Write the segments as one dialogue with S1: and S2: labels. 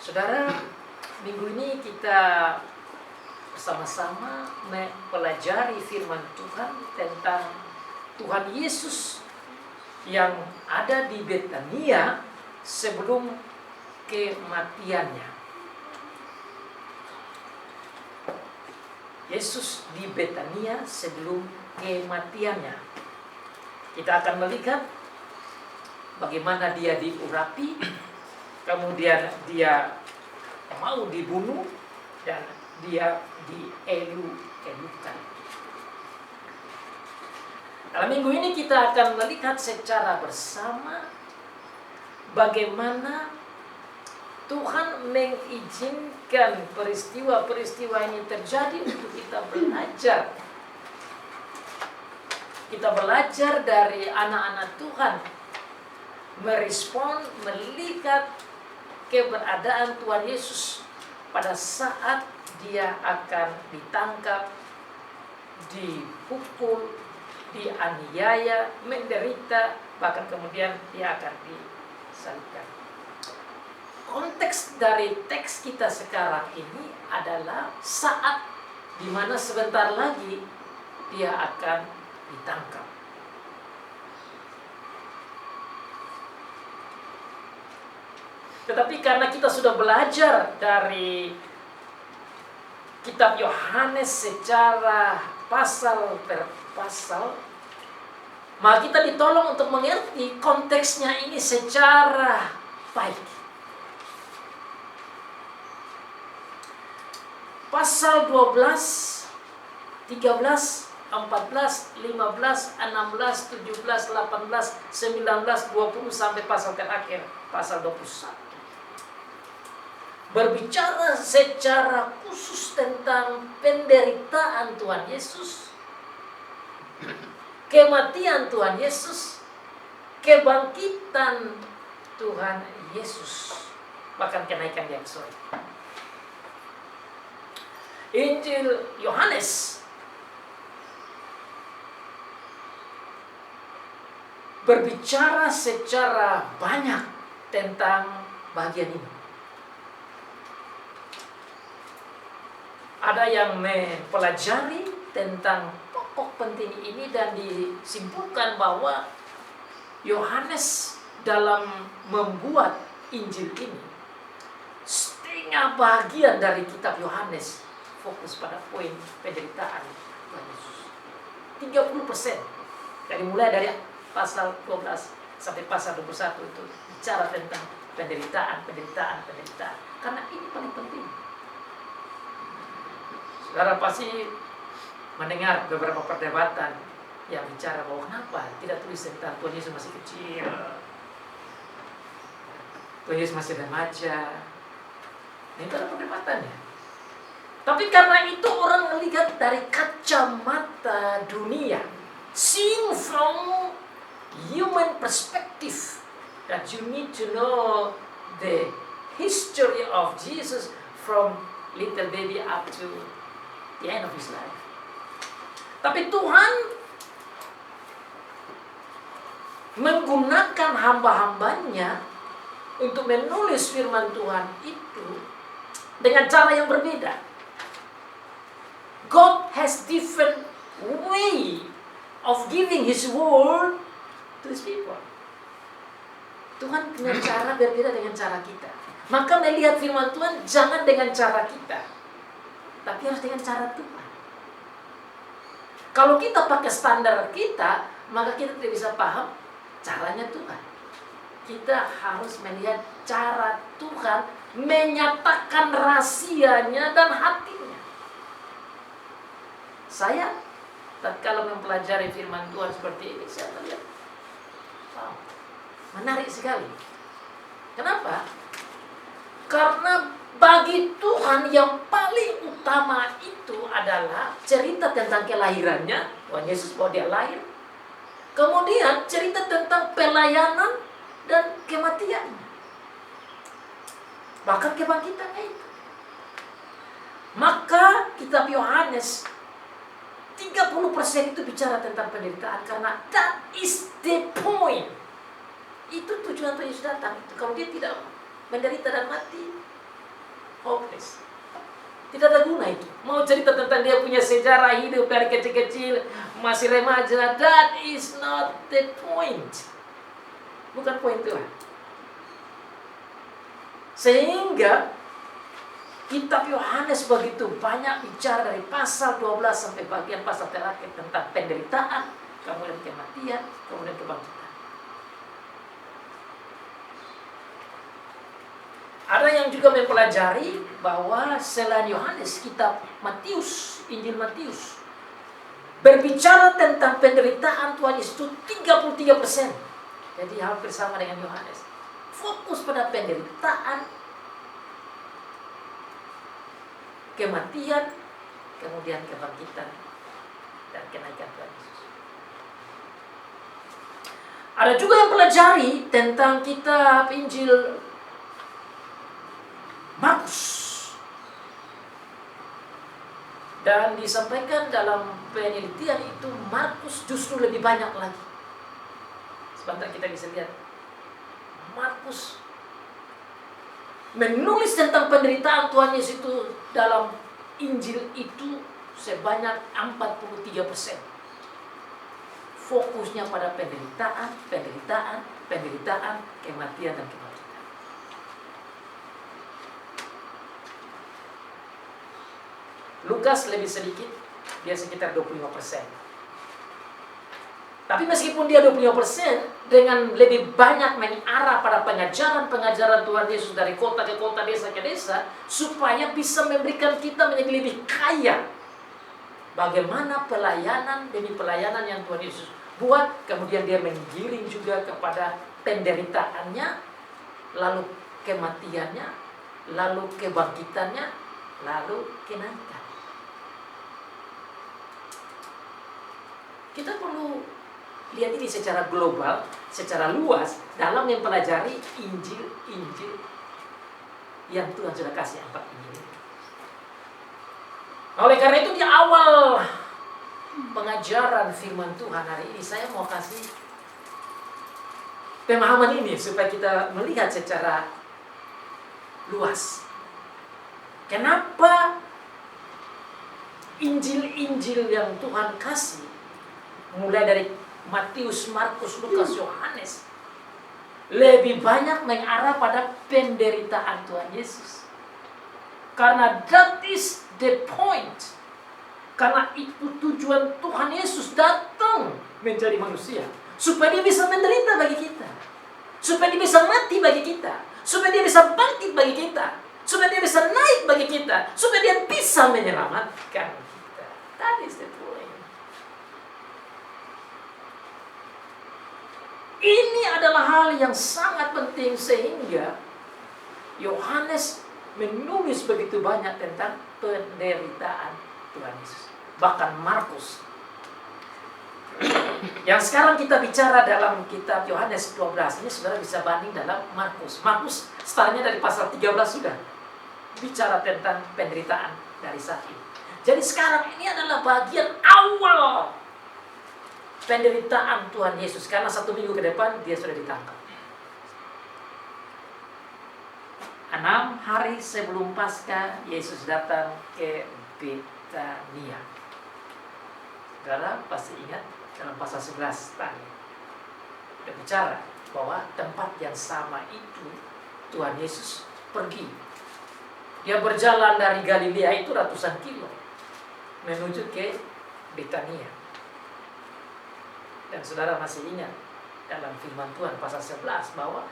S1: Saudara, minggu ini kita bersama-sama mempelajari firman Tuhan tentang Tuhan Yesus yang ada di Betania sebelum kematiannya. Yesus di Betania sebelum kematiannya. Kita akan melihat bagaimana dia diurapi, kemudian dia mau dibunuh, dan dia dielu-elukan. Dalam minggu ini kita akan melihat secara bersama bagaimana Tuhan mengizinkan peristiwa-peristiwa ini terjadi untuk kita belajar. Kita belajar dari anak-anak Tuhan merespon, melihat keberadaan Tuhan Yesus pada saat dia akan ditangkap, dipukul, dianiaya, menderita, bahkan kemudian dia akan disalibkan. Konteks dari teks kita sekarang ini adalah saat di mana sebentar lagi dia akan ditangkap. Tetapi karena kita sudah belajar dari kitab Yohanes secara pasal per pasal, maka kita ditolong untuk mengerti konteksnya ini secara baik. Pasal 12, 13, 14, 15, 16, 17, 18, 19, 20 sampai pasal terakhir, pasal 21. Berbicara secara khusus tentang penderitaan Tuhan Yesus, kematian Tuhan Yesus, kebangkitan Tuhan Yesus, bahkan kenaikan yang sorry. Injil Yohanes berbicara secara banyak tentang bagian ini. Ada yang mempelajari tentang pokok penting ini dan disimpulkan bahwa Yohanes dalam membuat Injil ini, setengah bagian dari kitab Yohanes fokus pada poin penderitaan Tuhan Yesus. 30%. Dari mulai dari pasal 12 sampai pasal 21 itu bicara tentang penderitaan. Karena ini paling penting. Saudara pasti mendengar beberapa perdebatan yang bicara bahwa kenapa tidak tulis tentang Tuhan Yesus masih kecil, Tuhan Yesus masih remaja. Nah, itu ada perdebatannya. Tapi karena itu orang melihat dari kacamata dunia, seeing from human perspective, that you need to know the history of Jesus from little baby up to the end of his life. Tapi Tuhan menggunakan hamba-hambanya untuk menulis firman Tuhan itu dengan cara yang berbeda. God has different way of giving His word to His people. Tuhan punya cara berbeda dengan cara kita. Maka melihat firman Tuhan jangan dengan cara kita, tapi harus dengan cara Tuhan. Kalau kita pakai standar kita, maka kita tidak bisa paham caranya Tuhan. Kita harus melihat cara Tuhan menyatakan rahasianya dan hatinya. Saya tatkala mempelajari firman Tuhan seperti ini, saya melihat, wow, menarik sekali. Kenapa? Karena bagi Tuhan yang paling utama itu adalah cerita tentang kelahirannya, Tuhan Yesus bahwa dia lahir. Kemudian cerita tentang pelayanan dan kematiannya. Bahkan kebangkitannya itu. Maka kitab Yohanes 30% itu bicara tentang penderitaan, karena that is the point. Itu tujuan Tuhan Yesus datang. Kalau dia tidak menderita dan mati, Hopeless. Tidak ada guna itu. Mau cerita tentang dia punya sejarah hidup dari kecil-kecil, masih remaja, that is not the point. Bukan poin Tuhan. Sehingga kitab Yohanes begitu banyak bicara dari pasal 12 sampai bagian pasal terakhir tentang penderitaan, kemudian kematian, kemudian kebangkitan. Ada yang juga mempelajari bahwa selain Yohanes, kitab Matius, Injil Matius, berbicara tentang penderitaan Tuhan Yesus itu 33%. Jadi hampir sama dengan Yohanes. Fokus pada penderitaan, kematian, kemudian kebangkitan, dan kenaikan Tuhan Yesus. Ada juga yang pelajari tentang kitab Injil Markus. Dan disampaikan dalam penelitian itu Markus justru lebih banyak lagi. Sebentar kita bisa lihat. Markus menulis tentang penderitaan Tuhan Yesus itu dalam Injil itu sebanyak 43%. Fokusnya pada penderitaan, kematian dan kebangkitan. Lukas lebih sedikit, dia sekitar 25%. Tapi meskipun dia 25%, dengan lebih banyak mengarah pada pengajaran Tuhan Yesus dari kota ke kota, desa ke desa, supaya bisa memberikan kita menjadi lebih kaya. Bagaimana pelayanan demi pelayanan yang Tuhan Yesus buat, kemudian dia menggiring juga kepada penderitaannya, lalu kematiannya, lalu kebangkitannya, lalu kenaikan. Kita perlu lihat ini secara global, secara luas, dalam mempelajari Injil yang Tuhan sudah kasih 4 Injil. Oleh karena itu di awal pengajaran firman Tuhan hari ini, saya mau kasih pemahaman ini supaya kita melihat secara luas. Kenapa Injil-Injil yang Tuhan kasih, mulai dari Matius, Markus, Lukas, Yohanes, lebih banyak mengarah pada penderitaan Tuhan Yesus. Karena that is the point. Karena itu tujuan Tuhan Yesus datang menjadi manusia, supaya dia bisa menderita bagi kita, supaya dia bisa mati bagi kita, supaya dia bisa bangkit bagi kita, supaya dia bisa naik bagi kita, supaya dia bisa menyelamatkan kita. That is the point. Ini adalah hal yang sangat penting sehingga Yohanes menulis begitu banyak tentang penderitaan Tuhan Yesus. Bahkan Markus. Yang sekarang kita bicara dalam kitab Yohanes 12 ini saudara bisa banding dalam Markus. Markus startnya dari pasal 13 sudah bicara tentang penderitaan dari saat ini. Jadi sekarang ini adalah bagian awal penderitaan Tuhan Yesus, karena 1 minggu ke depan dia sudah ditangkap. 6 hari sebelum Paskah Yesus datang ke Betania. Saudara pasti ingat dalam pasal 11 tadi kita bicara bahwa tempat yang sama itu Tuhan Yesus pergi. Dia berjalan dari Galilea itu ratusan kilo menuju ke Betania. Dan saudara masih ingat dalam firman Tuhan pasal 11 bahwa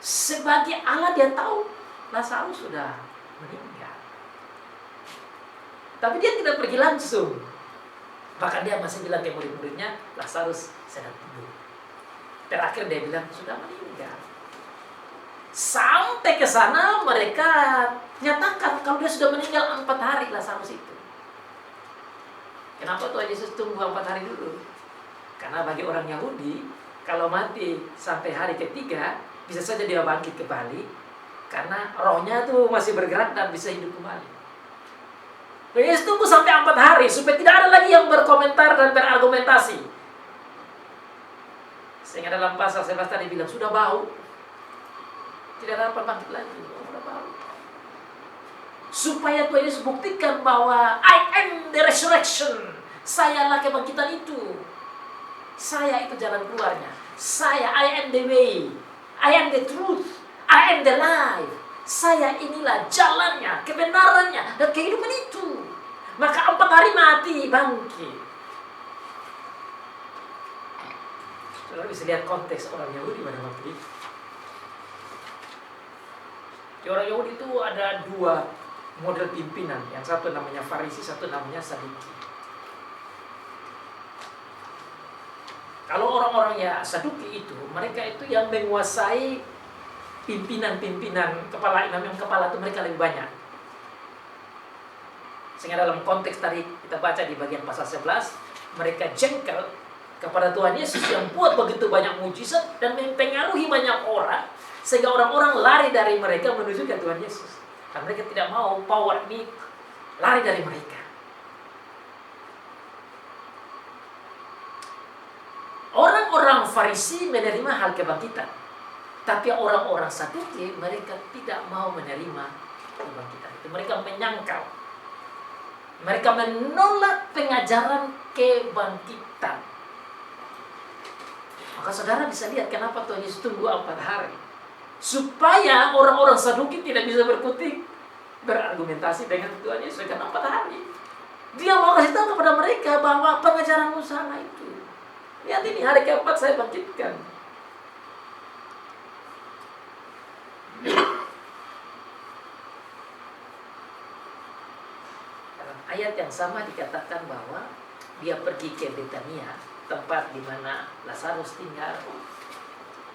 S1: sebagai Allah dia tahu Lazarus sudah meninggal. Tapi dia tidak pergi langsung. Bahkan dia masih bilang ke murid-muridnya, Lazarus sedang tidur. Terakhir dia bilang sudah meninggal. Sampai ke sana mereka nyatakan kalau dia sudah meninggal 4 hari Lazarus itu. Kenapa Tuhan Yesus tunggu 4 hari dulu? Karena bagi orang Yahudi, kalau mati sampai hari ketiga, bisa saja dia bangkit kembali, karena rohnya tuh masih bergerak dan bisa hidup kembali. Yesus tunggu sampai 4 hari, supaya tidak ada lagi yang berkomentar dan berargumentasi. Sehingga dalam pasal 11 tadi bilang, sudah bau. Tidak dapat bangkit lagi, sudah bau. supaya Tuhan Yesus buktikan bahwa I am the resurrection. Sayalah kebangkitan itu. Saya itu jalan keluarnya. I am the way. I am the truth. I am the life. Saya inilah jalannya, kebenarannya, dan kehidupan itu. Maka 4 hari mati, bangkit. Saudara bisa lihat konteks orang Yahudi pada waktu itu. Di orang Yahudi itu ada 2 model pimpinan. Yang satu namanya Farisi, satu namanya Saduki. Kalau orang-orang ya Saduki itu, mereka itu yang menguasai pimpinan-pimpinan kepala imam yang kepala itu mereka lebih banyak. Sehingga dalam konteks tadi kita baca di bagian pasal 11, mereka jengkel kepada Tuhan Yesus yang buat begitu banyak mujizat dan mempengaruhi banyak orang, sehingga orang-orang lari dari mereka menuju ke Tuhan Yesus. Karena mereka tidak mau power ini lari dari mereka. Orang-orang Farisi menerima hal kebangkitan, tapi orang-orang Saduki mereka tidak mau menerima kebangkitan itu. Mereka menyangkal, mereka menolak pengajaran kebangkitan. Maka saudara bisa lihat kenapa Tuhan Yesus tunggu 4 hari, supaya orang-orang Saduki tidak bisa berargumentasi dengan Tuhan Yesus. Karena 4 hari Dia mau kasih tahu kepada mereka bahwa pengajaran sana itu, lihat ini, hari keempat saya bangkitkan. Dalam ayat yang sama dikatakan bahwa dia pergi ke Betania, tempat di mana Lazarus tinggal,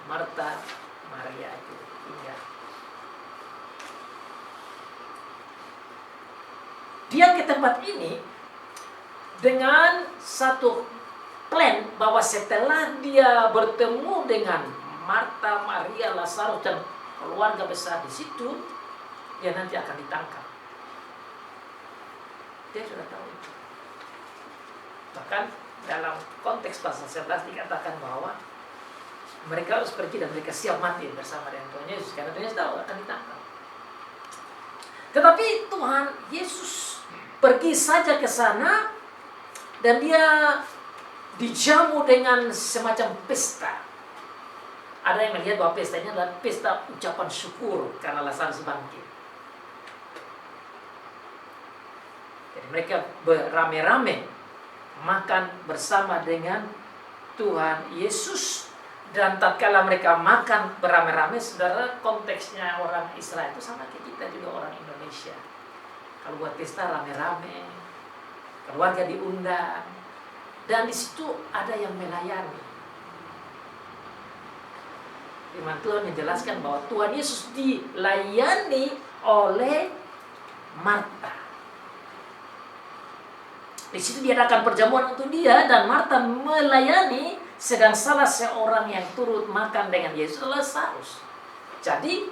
S1: Marta, Maria itu tinggal. Dia ke tempat ini dengan satu plan bahwa setelah dia bertemu dengan Marta, Maria, Lazarus dan keluarga besar di situ, dia nanti akan ditangkap. Dia sudah tahu itu. Bahkan dalam konteks pasal 11 dikatakan bahwa mereka harus pergi dan mereka siap mati bersama dengan Tuhan Yesus, karena Tuhan Yesus tahu akan ditangkap. Tetapi Tuhan Yesus pergi saja ke sana dan dia dijamu dengan semacam pesta. Ada yang melihat bahwa pestanya adalah pesta ucapan syukur karena Lazarus bangkit. Jadi mereka beramai-ramai makan bersama dengan Tuhan Yesus. Dan tatkala mereka makan beramai-ramai, saudara, konteksnya orang Israel itu sama kayak kita juga orang Indonesia. Kalau buat pesta rame-rame, keluarga diundang, dan di situ ada yang melayani. Firman Tuhan menjelaskan bahwa Tuhan Yesus dilayani oleh Marta. Di situ diadakan perjamuan untuk dia dan Marta melayani, sedang salah seorang yang turut makan dengan Yesus adalah Lazarus. Jadi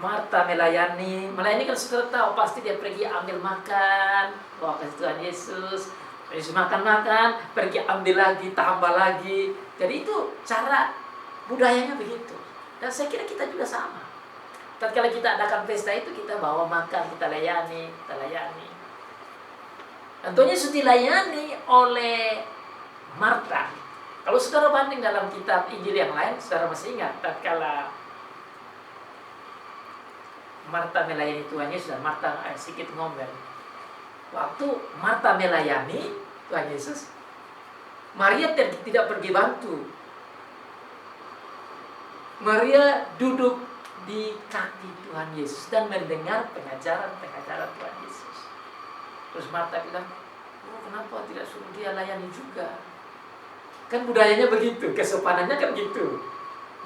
S1: Marta melayani kan saudara tahu, pasti dia pergi ambil makan, bawa ke Tuhan Yesus. Yesus makan, pergi ambil lagi, tambah lagi. Jadi itu cara budayanya begitu. Dan saya kira kita juga sama. Tatkala kita adakan pesta itu, kita bawa makan, kita layani. Dan Tuhan Yesus dilayani oleh Marta. Kalau saudara banding dalam kitab Injil yang lain, saudara masih ingat tatkala Marta melayani Tuhan Yesus dan Marta sedikit ngomel. Waktu Marta melayani Tuhan Yesus, Maria tidak pergi bantu. Maria duduk di kaki Tuhan Yesus dan mendengar pengajaran Tuhan Yesus. Terus Marta bilang, kenapa tidak suruh dia layani juga? Kan budayanya begitu, kesopanannya kan gitu.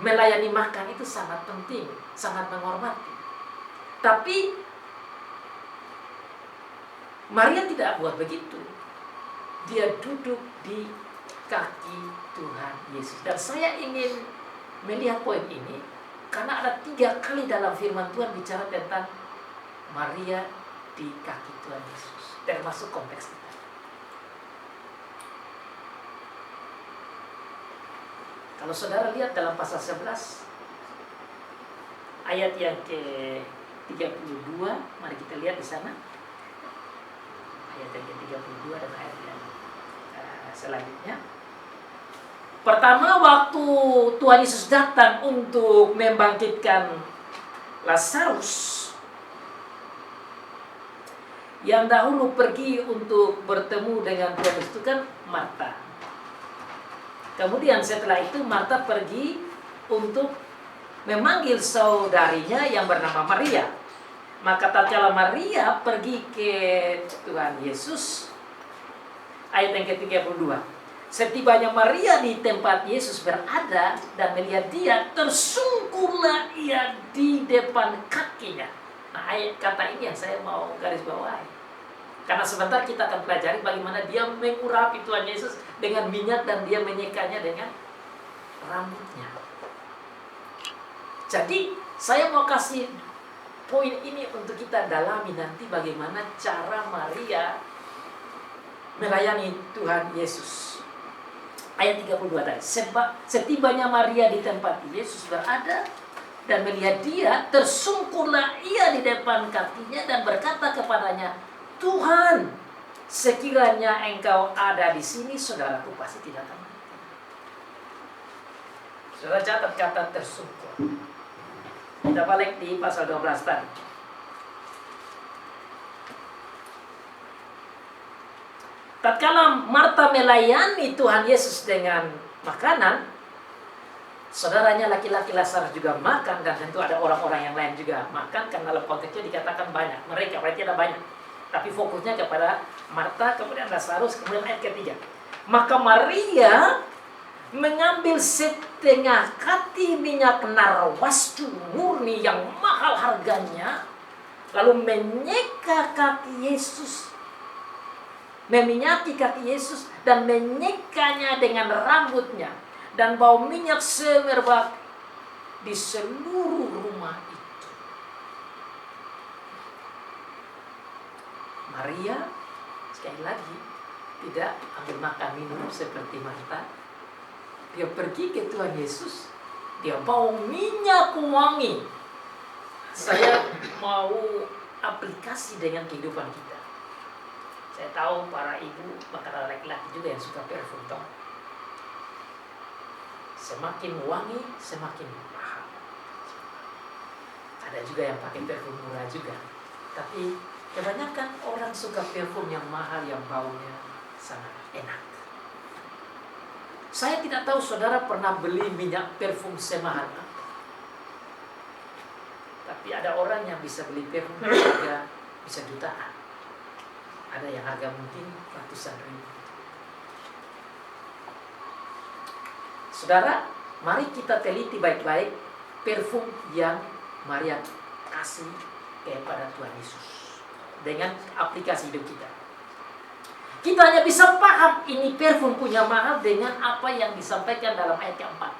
S1: Melayani makan itu sangat penting, sangat menghormati. Tapi Maria tidak buat begitu. Dia duduk di kaki Tuhan Yesus. Dan saya ingin melihat poin ini karena ada 3 kali dalam firman Tuhan bicara tentang Maria di kaki Tuhan Yesus, termasuk konteks kita. Kalau saudara lihat dalam pasal 11 ayat yang ke 32, mari kita lihat di sana. Ayat yang ke-32 dan ayat yang selanjutnya. Pertama, waktu Tuhan Yesus datang untuk membangkitkan Lazarus, yang dahulu pergi untuk bertemu dengan Tuhan Yesus itu kan Marta. Kemudian setelah itu Marta pergi untuk memanggil saudarinya yang bernama Maria. Maka tatkala Maria pergi ke Tuhan Yesus, ayat yang ke-32. Setibanya Maria di tempat Yesus berada dan melihat dia, tersungkurlah ia di depan kakinya. Nah, ayat kata ini yang saya mau garis bawahi. Karena sebentar kita akan pelajari bagaimana dia mengurapi Tuhan Yesus dengan minyak dan dia menyekanya dengan rambutnya. Jadi, saya mau kasih poin ini untuk kita dalami nanti bagaimana cara Maria melayani Tuhan Yesus. Ayat 32 tadi. Setibanya Maria di tempat Yesus berada dan melihat dia, tersungkurlah ia di depan kakinya dan berkata kepadanya, Tuhan, sekiranya engkau ada di sini, saudaraku pasti tidak akan mati. Saudara catat kata tersungkur. Kita balik di pasal 12 tadi. Tatkala Marta melayani Tuhan Yesus dengan makanan, saudaranya laki-laki Lazarus juga makan, dan tentu ada orang-orang yang lain juga makan, karena dalam konteksnya dikatakan banyak. Mereka berarti ada banyak. Tapi fokusnya kepada Marta, kemudian Lazarus, kemudian ayat ketiga. Maka Maria mengambil setengah kati minyak narwastu murni yang mahal harganya, lalu menyeka kaki Yesus, meminyaki kaki Yesus dan menyekanya dengan rambutnya, dan bau minyak semerbak di seluruh rumah itu. Maria sekali lagi tidak ambil makan minum seperti Marta. Dia pergi ke Tuhan Yesus, dia bawa minyak wangi. Saya mau aplikasi dengan kehidupan kita. Saya tahu para ibu, bahkan ada laki-laki juga yang suka parfum, toh. Semakin wangi, semakin mahal. Ada juga yang pakai parfum murah juga. Tapi kebanyakan orang suka parfum yang mahal, yang baunya sangat enak. Saya tidak tahu saudara pernah beli minyak parfum semahal apa. Tapi ada orang yang bisa beli parfum harga bisa jutaan. Ada yang harga mungkin ratusan ribu. Saudara, mari kita teliti baik-baik parfum yang Maria kasih kepada Tuhan Yesus dengan aplikasi hidup kita. Kita hanya bisa paham ini parfum punya mahal dengan apa yang disampaikan dalam ayat keempat.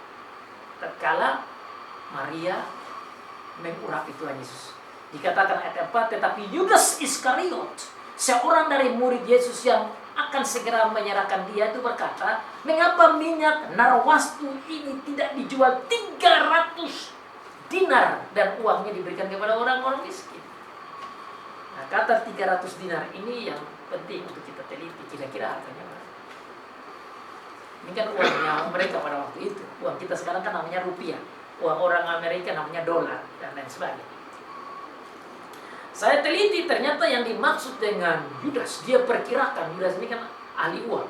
S1: Tatkala Maria mengurapi Tuhan Yesus. Dikatakan ayat 4, tetapi Yudas Iskariot, seorang dari murid Yesus yang akan segera menyerahkan dia, itu berkata, mengapa minyak narwastu ini tidak dijual 300 dinar dan uangnya diberikan kepada orang-orang miskin? Nah, kata 300 dinar ini yang penting untuk kita teliti, kira-kira harganya berapa. Ini kan uangnya mereka pada waktu itu. Uang kita sekarang kan namanya rupiah. Uang orang Amerika namanya dolar dan lain sebagainya. Saya teliti, ternyata yang dimaksud dengan Yudas, dia perkirakan, Yudas ini kan ahli uang.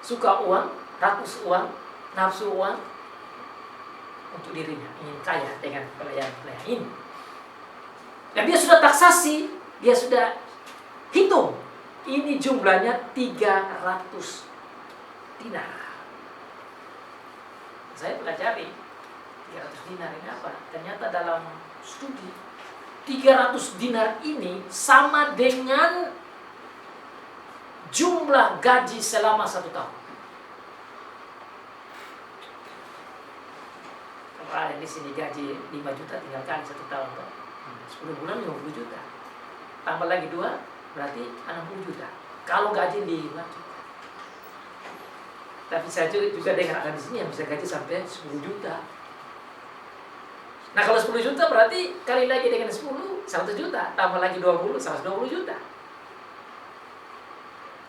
S1: Suka uang, rakus uang, nafsu uang untuk dirinya, ingin kaya dengan pelayan-pelayan ini. Dan dia sudah taksasi, dia sudah hitung, ini jumlahnya 300 dinar. Saya pelajari 300 dinar ini apa? Ternyata dalam studi 300 dinar ini sama dengan jumlah gaji selama 1 tahun. Kalau ada di sini gaji 5 juta tinggal kali 1 tahun, 10 bulan 50 juta. Tambah lagi 2 berarti 60 juta. Kalau gaji 5 juta. Tapi saya juga dengar ada di sini yang bisa gaji sampai 10 juta. Nah kalau 10 juta berarti kali lagi dengan 10, 100 juta. Tambah lagi 20, 120 juta.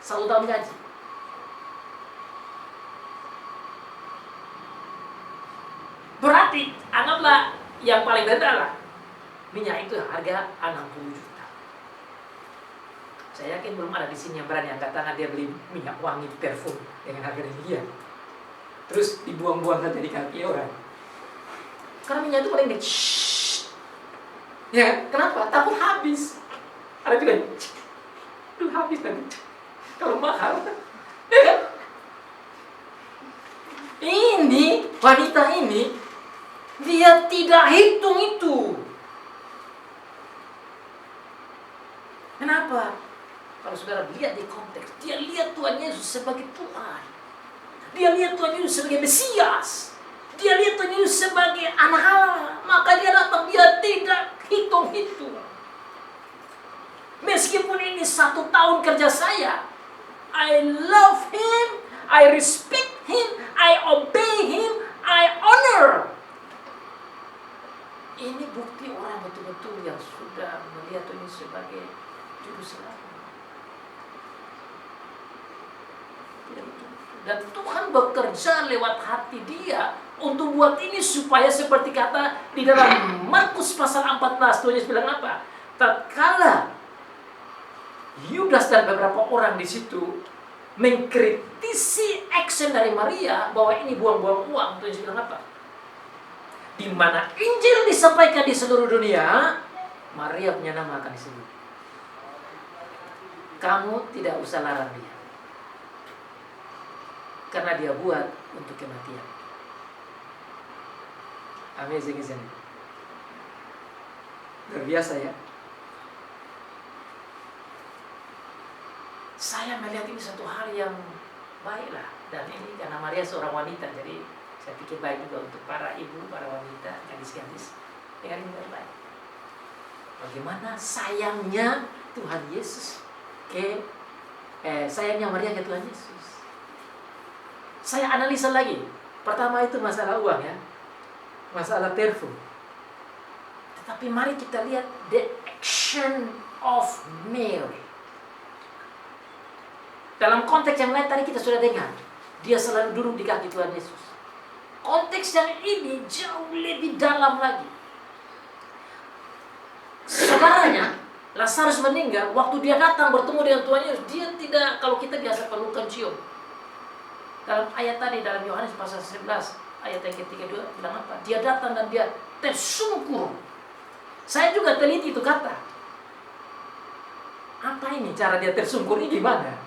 S1: 1 tahun gaji. Berarti anggaplah yang paling rendah lah. Minyak itu harga 60 juta. Saya yakin belum ada di sini yang berani angkat tangan dia beli minyak wangi parfum dengan harga demikian. Terus dibuang-buang saja di kaki orang. Karena minyak itu paling di ya, kenapa? Takut habis. Ada juga habis nanti. Kalau mahal. Ya kan? Ini, wanita ini, dia tidak hitung itu. Kenapa? Kalau saudara lihat di konteks, dia lihat Tuhan Yesus sebagai Tuhan. Dia lihat Tuhan Yesus sebagai Mesias. Dia lihat Tuhan Yesus sebagai anak Allah. Maka dia datang, dia tidak hitung-hitung. Meskipun ini 1 tahun kerja saya, I love him, I respect him, I obey him, I honor. Ini bukti orang betul-betul yang sudah melihat Tuhan Yesus sebagai juru selamat. Dan Tuhan bekerja lewat hati dia untuk buat ini supaya seperti kata di dalam Markus pasal 14, Tuhan Yesus bilang apa? Tatkala Yudas dan beberapa orang di situ mengkritisi action dari Maria bahwa ini buang-buang uang, Tuhan Yesus bilang apa? Di mana Injil disampaikan di seluruh dunia, Maria punya nama akan disebut. Kamu tidak usah larang dia, karena dia buat untuk kematian. Amazing, isn't it? Luar biasa ya. Saya melihat ini satu hal yang baiklah. Dan ini karena Maria seorang wanita, jadi saya pikir baik juga untuk para ibu, para wanita, gadis-gadis. Dengan ini baik. Bagaimana sayangnya Tuhan Yesus sayangnya Maria ke Tuhan Yesus. Saya analisa lagi. Pertama itu masalah uang ya. Masalah parfum. Tetapi mari kita lihat the action of Mary. Dalam konteks yang lain tadi kita sudah dengar. Dia selalu duduk di kaki Tuhan Yesus. Konteks yang ini jauh lebih dalam lagi. Saudaranya Lazarus meninggal, waktu dia datang bertemu dengan Tuhan Yesus, dia tidak, kalau kita biasa pelukan cium. Dalam ayat tadi, dalam Yohanes pasal 11, ayat yang ke-32, bilang apa? Dia datang dan dia tersungkur. Saya juga teliti itu kata. Apa ini cara dia tersungkur ini gimana?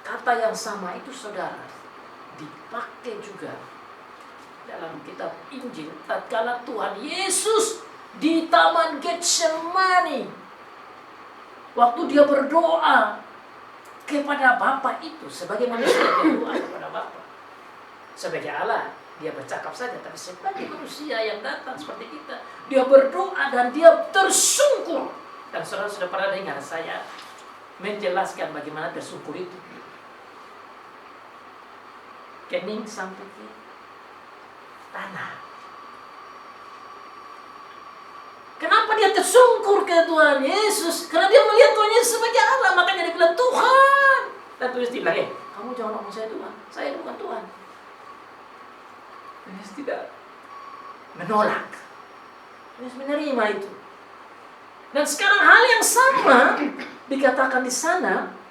S1: Kata yang sama itu saudara, dipakai juga dalam kitab Injil. Tatkala Tuhan Yesus di Taman Getsemani, waktu dia berdoa kepada Bapa itu, sebagai manusia dia berdoa kepada Bapa. Sebagai Allah dia bercakap saja, tapi sebagai manusia yang datang seperti kita, dia berdoa dan dia tersungkur. Dan saudara sudah pernah dengar saya menjelaskan bagaimana tersungkur itu. Kening sampai ke tanah. Kenapa dia tersungkur ke Tuhan Yesus? Karena dia melihat Tuhan Yesus sebagai Allah. Makanya dia bilang Tuhan. Dan Tuhan Yesus bilang, kamu jangan ngomong saya Tuhan. Saya bukan Tuhan. Tuhan Yesus tidak menolak. Tuhan Yesus menerima itu. Dan sekarang hal yang sama dikatakan di sana.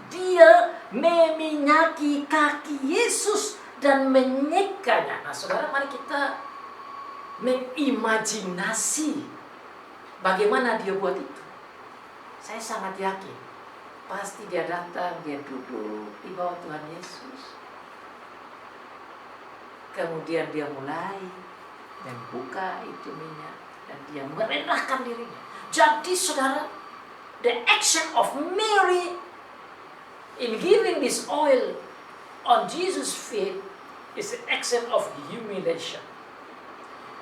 S1: Dia meminyaki kaki Yesus dan menyekanya. Nah saudara, mari kita mengimajinasi bagaimana dia buat itu. Saya sangat yakin pasti dia datang, dia duduk di bawah Tuhan Yesus. Kemudian dia mulai membuka itu minyak dan dia merendahkan dirinya. Jadi saudara, the action of Mary in giving this oil on Jesus' feet is an action of humiliation.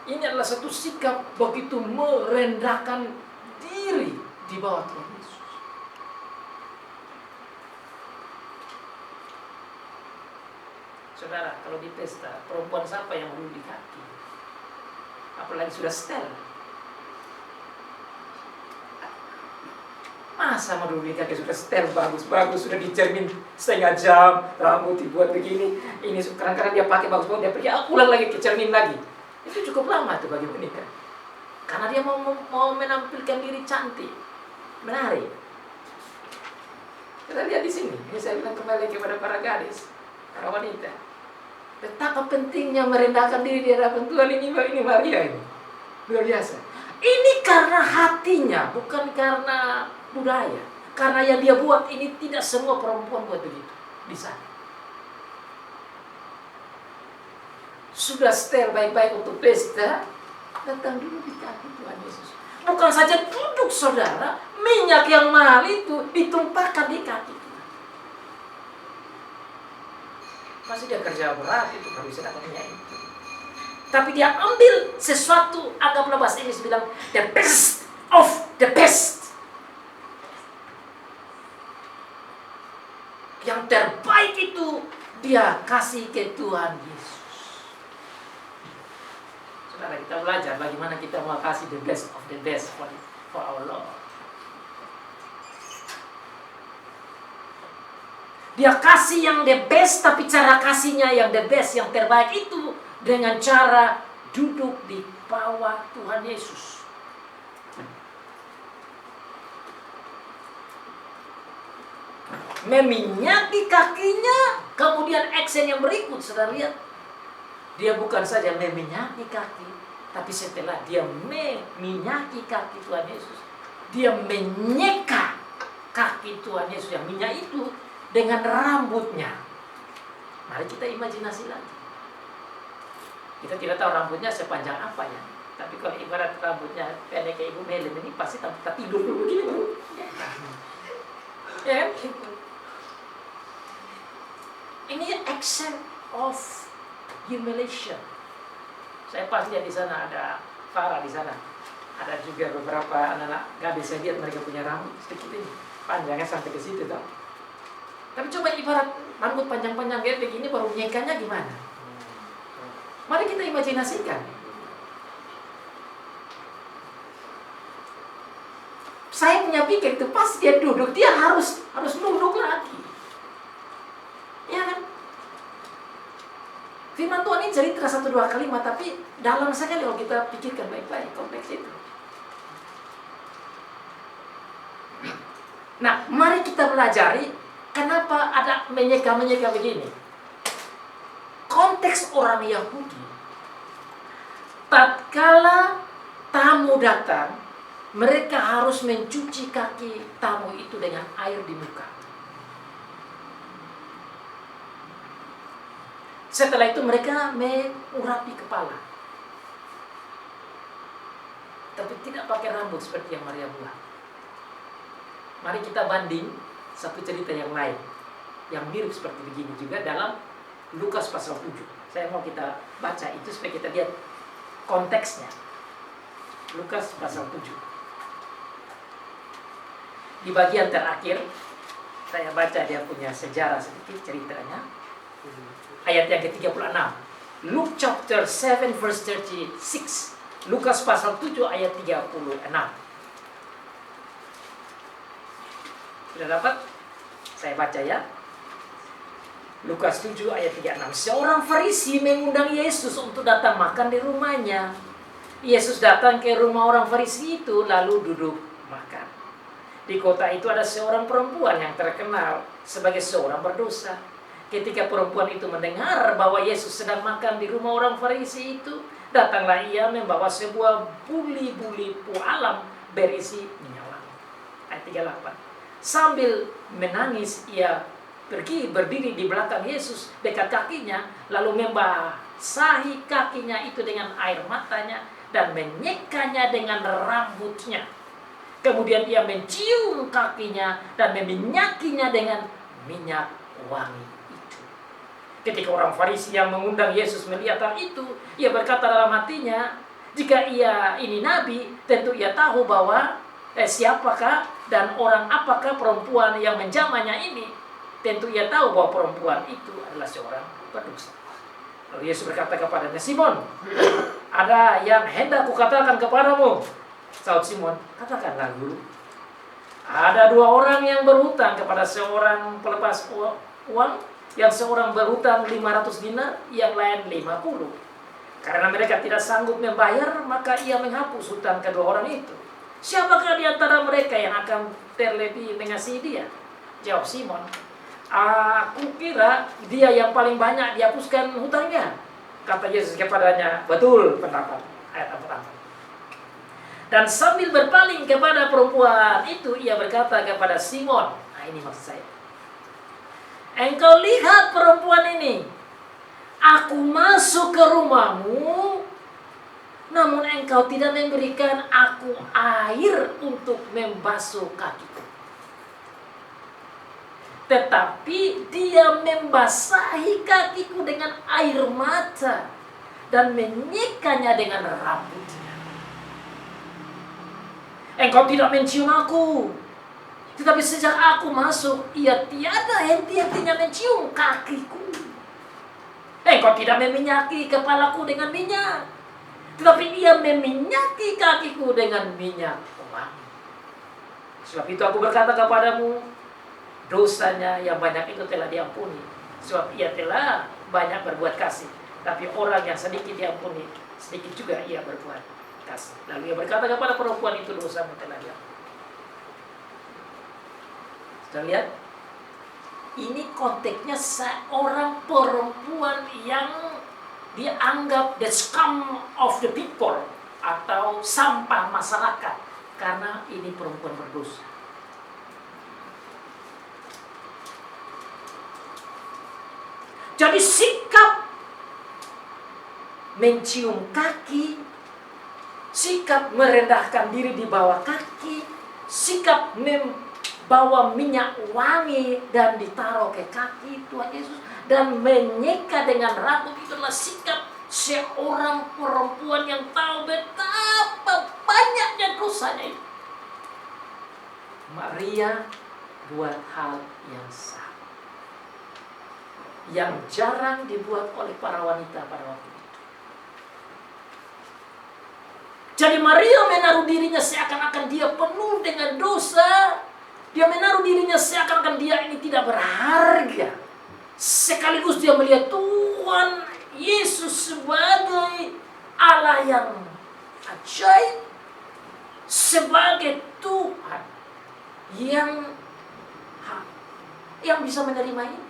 S1: Ini adalah satu sikap begitu merendahkan diri di bawah Tuhan Yesus. Saudara saudara, kalau di pesta, perempuan siapa yang dulu di kaki? Apalagi sudah setel. Masa mau dulu di kaki sudah setel, bagus-bagus, sudah dicermin setengah jam, rambut dibuat begini. Ini kadang-kadang dia pakai bagus-bagus, dia pergi, pulang lagi ke cermin lagi. Itu cukup lama tuh bagi menikah. Karena dia mau menampilkan diri cantik, menarik. Kita lihat di sini, ini saya bilang kembali kepada para gadis, para wanita. Betapa pentingnya merendahkan diri di hadapan Tuhan ini Maria ini. Luar biasa. Ini karena hatinya, bukan karena budaya. Karena yang dia buat ini tidak semua perempuan buat begitu di sana. Sudah setel baik-baik untuk pesta, datang dulu di kaki Tuhan Yesus. Bukan saja duduk saudara, minyak yang mahal itu ditumpahkan di kaki Tuhan. Masih dia kerja berat itu kalau bisa dapat minyak itu. Tapi dia ambil sesuatu, anggaplah bahasa Inggris bilang the best of the best. Yang terbaik itu dia kasih ke Tuhan Yesus. Saudara, kita belajar bagaimana kita mau kasih the best of the best for our Lord. Dia kasih yang the best, tapi cara kasihnya yang the best, yang terbaik itu dengan cara duduk di bawah Tuhan Yesus. Meminyaki kakinya, kemudian action yang berikut, saudara lihat. Dia bukan saja meminyaki kaki, tapi setelah dia meminyaki kaki Tuhan Yesus, dia menyeka kaki Tuhan Yesus yang minyak itu dengan rambutnya. Mari kita imajinasi lagi. Kita tidak tahu rambutnya sepanjang apa ya. Tapi kalau ibarat rambutnya pendek kayak Ibu Melen ini pasti kita tidur dulu begini baru. Ya, ini action of humiliation. Saya pas lihat di sana ada Farah di sana. Ada juga beberapa anak-anak gadis saya lihat mereka punya rambut sedikit ini, panjangnya sampai ke situ tau. Tapi coba ibarat rambut panjang-panjang kayak begini baru nyekanya gimana? Mari kita imajinasikan. Saya punya pikir itu pas dia duduk dia harus nunduk lagi. Ya kan? Firman Tuhan ini cerita 1-2 kalimat, tapi dalam sekali kalau kita pikirkan baik-baik konteks itu. Nah, mari kita pelajari kenapa ada menyeka-menyeka begini. Konteks orang Yahudi, tatkala tamu datang, mereka harus mencuci kaki tamu itu dengan air di muka. Setelah itu mereka mengurapi kepala. Tapi tidak pakai rambut seperti yang Maria buat. Mari kita banding satu cerita yang lain yang mirip seperti begini juga dalam Lukas pasal 7. Saya mau kita baca itu supaya kita lihat konteksnya. Lukas pasal 7. Di bagian terakhir saya baca dia punya sejarah sedikit ceritanya. Ayat yang ke-36. Luke chapter 7 verse 36. Lukas pasal 7 ayat 36. Sudah dapat? Saya baca ya. Lukas 7 ayat 36. Seorang Farisi mengundang Yesus untuk datang makan di rumahnya. Yesus datang ke rumah orang Farisi itu lalu duduk makan. Di kota itu ada seorang perempuan yang terkenal sebagai seorang berdosa. Ketika perempuan itu mendengar bahwa Yesus sedang makan di rumah orang Farisi itu, datanglah ia membawa sebuah buli-buli pualam berisi minyak wangi. Ayat 38. Sambil menangis ia pergi berdiri di belakang Yesus dekat kakinya, lalu membasahi kakinya itu dengan air matanya dan menyekanya dengan rambutnya. Kemudian ia mencium kakinya dan meminyakinya dengan minyak wangi. Ketika orang Farisi yang mengundang Yesus melihat hal itu, ia berkata dalam hatinya, jika ia ini nabi, tentu ia tahu bahwa siapakah dan orang apakah perempuan yang menjamahnya ini. Tentu ia tahu bahwa perempuan itu adalah seorang berdosa. Lalu Yesus berkata kepadanya, Simon, ada yang hendak kukatakan kepadamu. Saud Simon, katakanlah guru. Ada 2 orang yang berhutang kepada seorang pelepas uang. Yang seorang berhutang 500 dinar, yang lain 50. Karena mereka tidak sanggup membayar, maka ia menghapus hutang kedua orang itu. Siapakah di antara mereka yang akan terlebih mengasihi dia? Jawab Simon, aku kira dia yang paling banyak dihapuskan hutangnya. Kata Yesus kepadanya, betul pendapat. Ayat 4. Dan sambil berpaling kepada perempuan itu, ia berkata kepada Simon, nah ini maksud saya, engkau lihat perempuan ini, aku masuk ke rumahmu, namun engkau tidak memberikan aku air untuk membasuh kakiku. Tetapi dia membasahi kakiku dengan air mata dan menyekanya dengan rambutnya. Engkau tidak mencium aku, tetapi sejak aku masuk, ia tiada henti-hentinya mencium kakiku. Engkau tidak meminyaki kepalaku dengan minyak, tetapi ia meminyaki kakiku dengan minyak wangi. Sebab itu aku berkata kepadamu, dosanya yang banyak itu telah diampuni, sebab ia telah banyak berbuat kasih. Tapi orang yang sedikit diampuni, sedikit juga ia berbuat kasih. Lalu ia berkata kepada perempuan itu, dosamu telah diampuni. Sudah lihat? Ini konteksnya seorang perempuan yang dianggap the scum of the people, atau sampah masyarakat, karena ini perempuan berdosa. Jadi sikap mencium kaki, sikap merendahkan diri di bawah kaki, sikap membawa minyak wangi dan ditaruh ke kaki Tuhan Yesus, dan menyeka dengan rambut, itulah sikap seorang perempuan yang tahu betapa banyaknya dosanya itu. Maria buat hal yang sama, yang jarang dibuat oleh para wanita pada waktu itu. Jadi Maria menaruh dirinya seakan-akan dia penuh dengan dosa. Dia menaruh dirinya seakan-akan dia ini tidak berharga. Sekaligus dia melihat Tuhan Yesus sebagai Allah yang ajaib, sebagai Tuhan yang bisa menerima ini,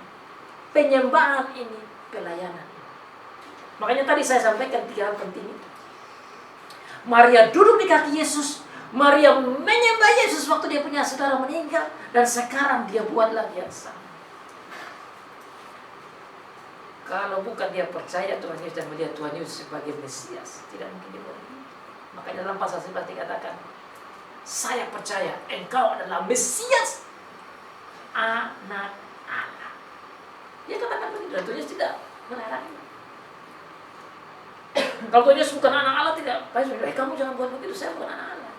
S1: penyembahan ini, pelayanan. Makanya tadi saya sampaikan 3 hal penting itu. Maria duduk di kaki Yesus, Maria menyembah Yesus waktu dia punya saudara meninggal, dan sekarang dia buat lagi yang sama. Kalau bukan dia percaya Tuhan Yesus dan melihat Tuhan Yesus sebagai Mesias, tidak mungkin dia buat ini. Makanya dalam pasal 11 dikatakan, saya percaya engkau adalah Mesias, anak Allah. Dia katakan begitu, dan Tuhan Yesus tidak melarang. Kalau Tuhan Yesus bukan anak Allah, tidak, kamu jangan buat begitu, saya bukan anak Allah.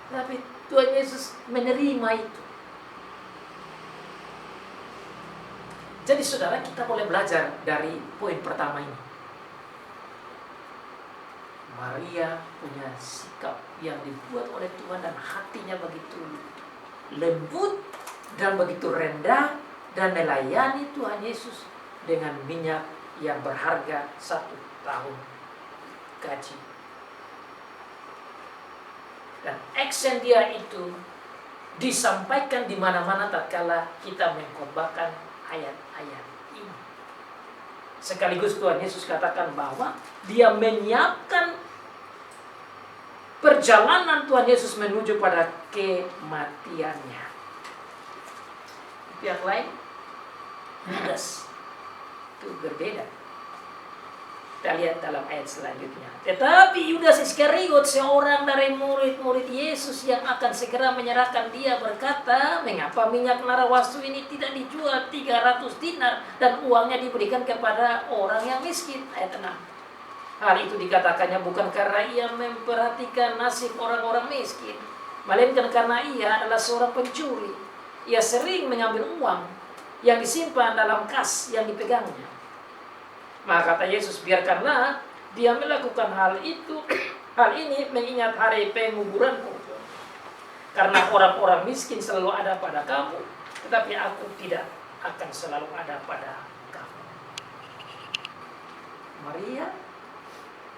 S1: Tapi Tuhan Yesus menerima itu. Jadi saudara, kita boleh belajar dari poin pertama ini. Maria punya sikap yang dibuat oleh Tuhan, dan hatinya begitu lembut dan begitu rendah, dan melayani Tuhan Yesus dengan minyak yang berharga 1 tahun gaji. Dan action dia itu disampaikan di mana-mana tatkala kita mengkhotbahkan ayat-ayat ini. Sekaligus Tuhan Yesus katakan bahwa dia menyiapkan perjalanan Tuhan Yesus menuju pada kematiannya. Yang lain, Yudas, itu berbeda. Kita lihat dalam ayat selanjutnya. Tetapi Yudas Iskariot, seorang dari murid-murid Yesus yang akan segera menyerahkan dia, berkata, mengapa minyak narawastu ini tidak dijual 300 dinar dan uangnya diberikan kepada orang yang miskin? Ayat 6. Hal itu dikatakannya bukan karena ia memperhatikan nasib orang-orang miskin, melainkan karena ia adalah seorang pencuri. Ia sering mengambil uang yang disimpan dalam kas yang dipegangnya. Maka kata Yesus, biarkanlah dia melakukan hal ini mengingat hari penguburanku. Karena orang-orang miskin selalu ada pada kamu, tetapi aku tidak akan selalu ada pada kamu. Maria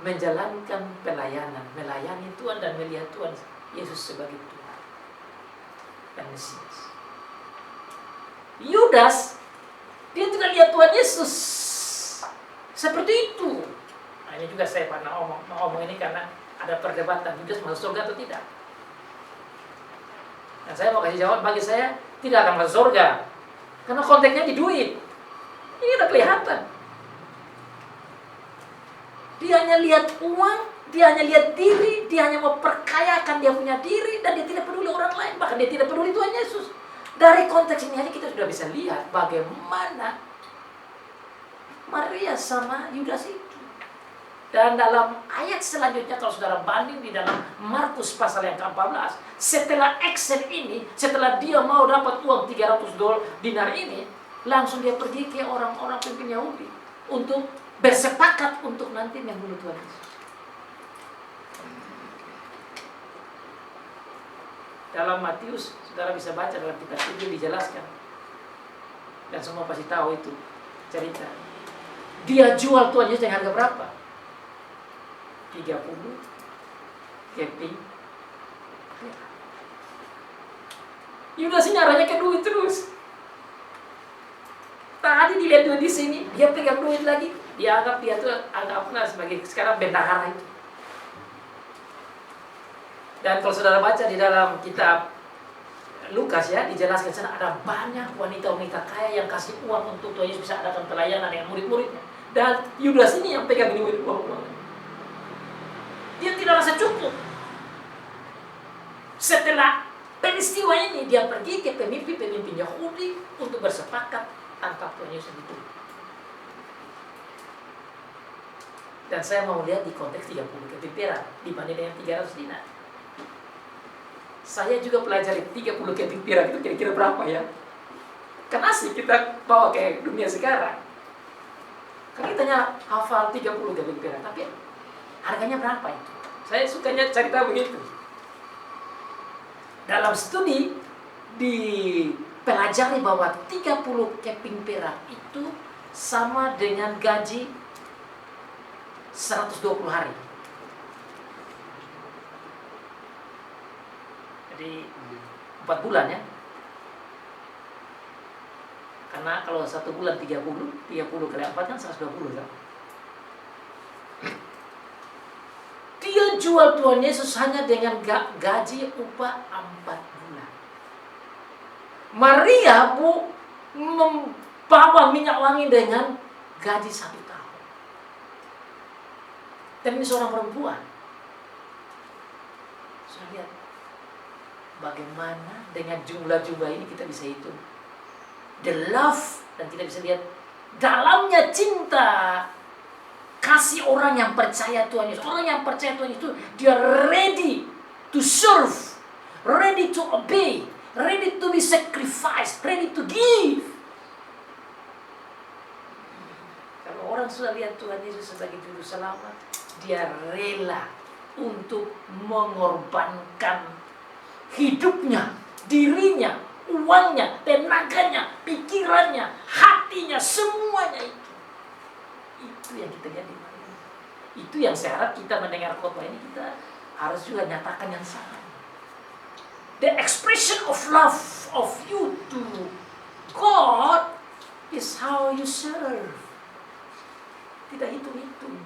S1: menjalankan pelayanan, melayani Tuhan dan melihat Tuhan Yesus sebagai Tuhan dan Mesias. Yudas, dia tidak lihat Tuhan Yesus seperti itu. Nah, ini juga saya pernah ngomong ini karena ada perdebatan Yudas masuk surga atau tidak. Dan saya mau kasih jawab, bagi saya tidak akan masuk surga karena konteksnya di duit. Ini udah kelihatan. Dia hanya lihat uang, dia hanya lihat diri, dia hanya mau perkayakan dia punya diri, dan dia tidak peduli orang lain, bahkan dia tidak peduli Tuhan Yesus. Dari konteks ini aja kita sudah bisa lihat bagaimana Maria sama Yudas itu. Dan dalam ayat selanjutnya, kalau saudara banding di dalam Markus pasal yang ke-14, setelah action ini, setelah dia mau dapat uang 300 dinar ini, langsung dia pergi ke orang-orang pemimpin Yahudi untuk bersepakat untuk nanti membunuh Tuhan Yesus. Dalam Matius, saudara bisa baca dalam kitab itu dijelaskan. Dan semua pasti tahu itu cerita. Dia jual Tuhan Yesus dengan harga berapa? 30 keping. Yudas ini arahnya ke duit terus. Tadi dilihat duit di sini, dia pegang duit lagi. Dia anggap dia tuh sebagai sekarang bendahara itu. Dan kalau saudara baca di dalam kitab Lukas ya, dijelaskan sana ada banyak wanita-wanita kaya yang kasih uang untuk Tuhan Yesus bisa adakan pelayanan dengan murid-muridnya. Dan Yudas ini yang pegang duit uang-uang. Dia tidak rasa cukup. Setelah peristiwa ini, dia pergi ke pemimpin-pemimpin Yahudi untuk bersepakat tangkap Tuhan Yesus itu. Dan saya mau lihat di konteks 30 keping perak dibanding dengan 300 dinar. Saya juga pelajari 30 keping perak itu kira-kira berapa ya? Kan asik kita bawa ke dunia sekarang. Kan kita hanya hafal 30 keping perak, tapi harganya berapa itu? Saya sukanya cari tahu begitu. Dalam studi dipelajari bahwa 30 keping perak itu sama dengan gaji 120 hari. Jadi 4 bulan ya. Karena kalau 1 bulan 30 kali 4 kan 120 kan. Dia jual Tuhan Yesus hanya dengan gaji upah 4 bulan. Maria membawa minyak wangi dengan gaji 1 tahun. Dan ini seorang perempuan. Sudah lihat bagaimana dengan jumlah-jumlah ini kita bisa hitung. The love, dan kita bisa lihat dalamnya cinta kasih orang yang percaya Tuhan Yesus. Orang yang percaya Tuhan Yesus, dia ready to serve, ready to obey, ready to be sacrificed, ready to give. Kalau orang sudah lihat Tuhan Yesus sebagai juru selamat, dia rela untuk mengorbankan hidupnya, dirinya, uangnya, tenaganya, pikirannya, hatinya, semuanya itu. Itu yang kita lihat di Maria. Itu yang saya harap kita mendengar khotbah ini kita harus juga nyatakan yang sama. The expression of love of you to God is how you serve. Tidak hitung-hitung.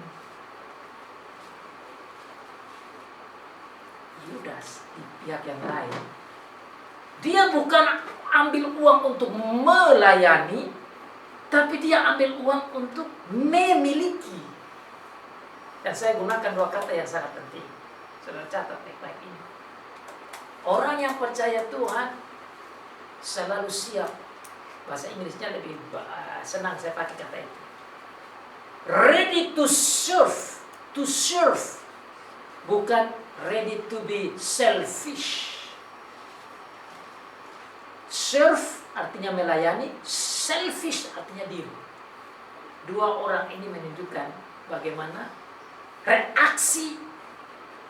S1: Yudas di pihak yang lain, dia bukan ambil uang untuk melayani, tapi dia ambil uang untuk memiliki. Dan saya gunakan 2 kata yang sangat penting. Saudara catat baik-baik ini. Orang yang percaya Tuhan selalu siap. Bahasa Inggrisnya lebih senang saya pakai kata itu. Ready to serve. To serve. Bukan ready to be selfish. Serve artinya melayani, selfish artinya diri. Dua orang ini menunjukkan bagaimana reaksi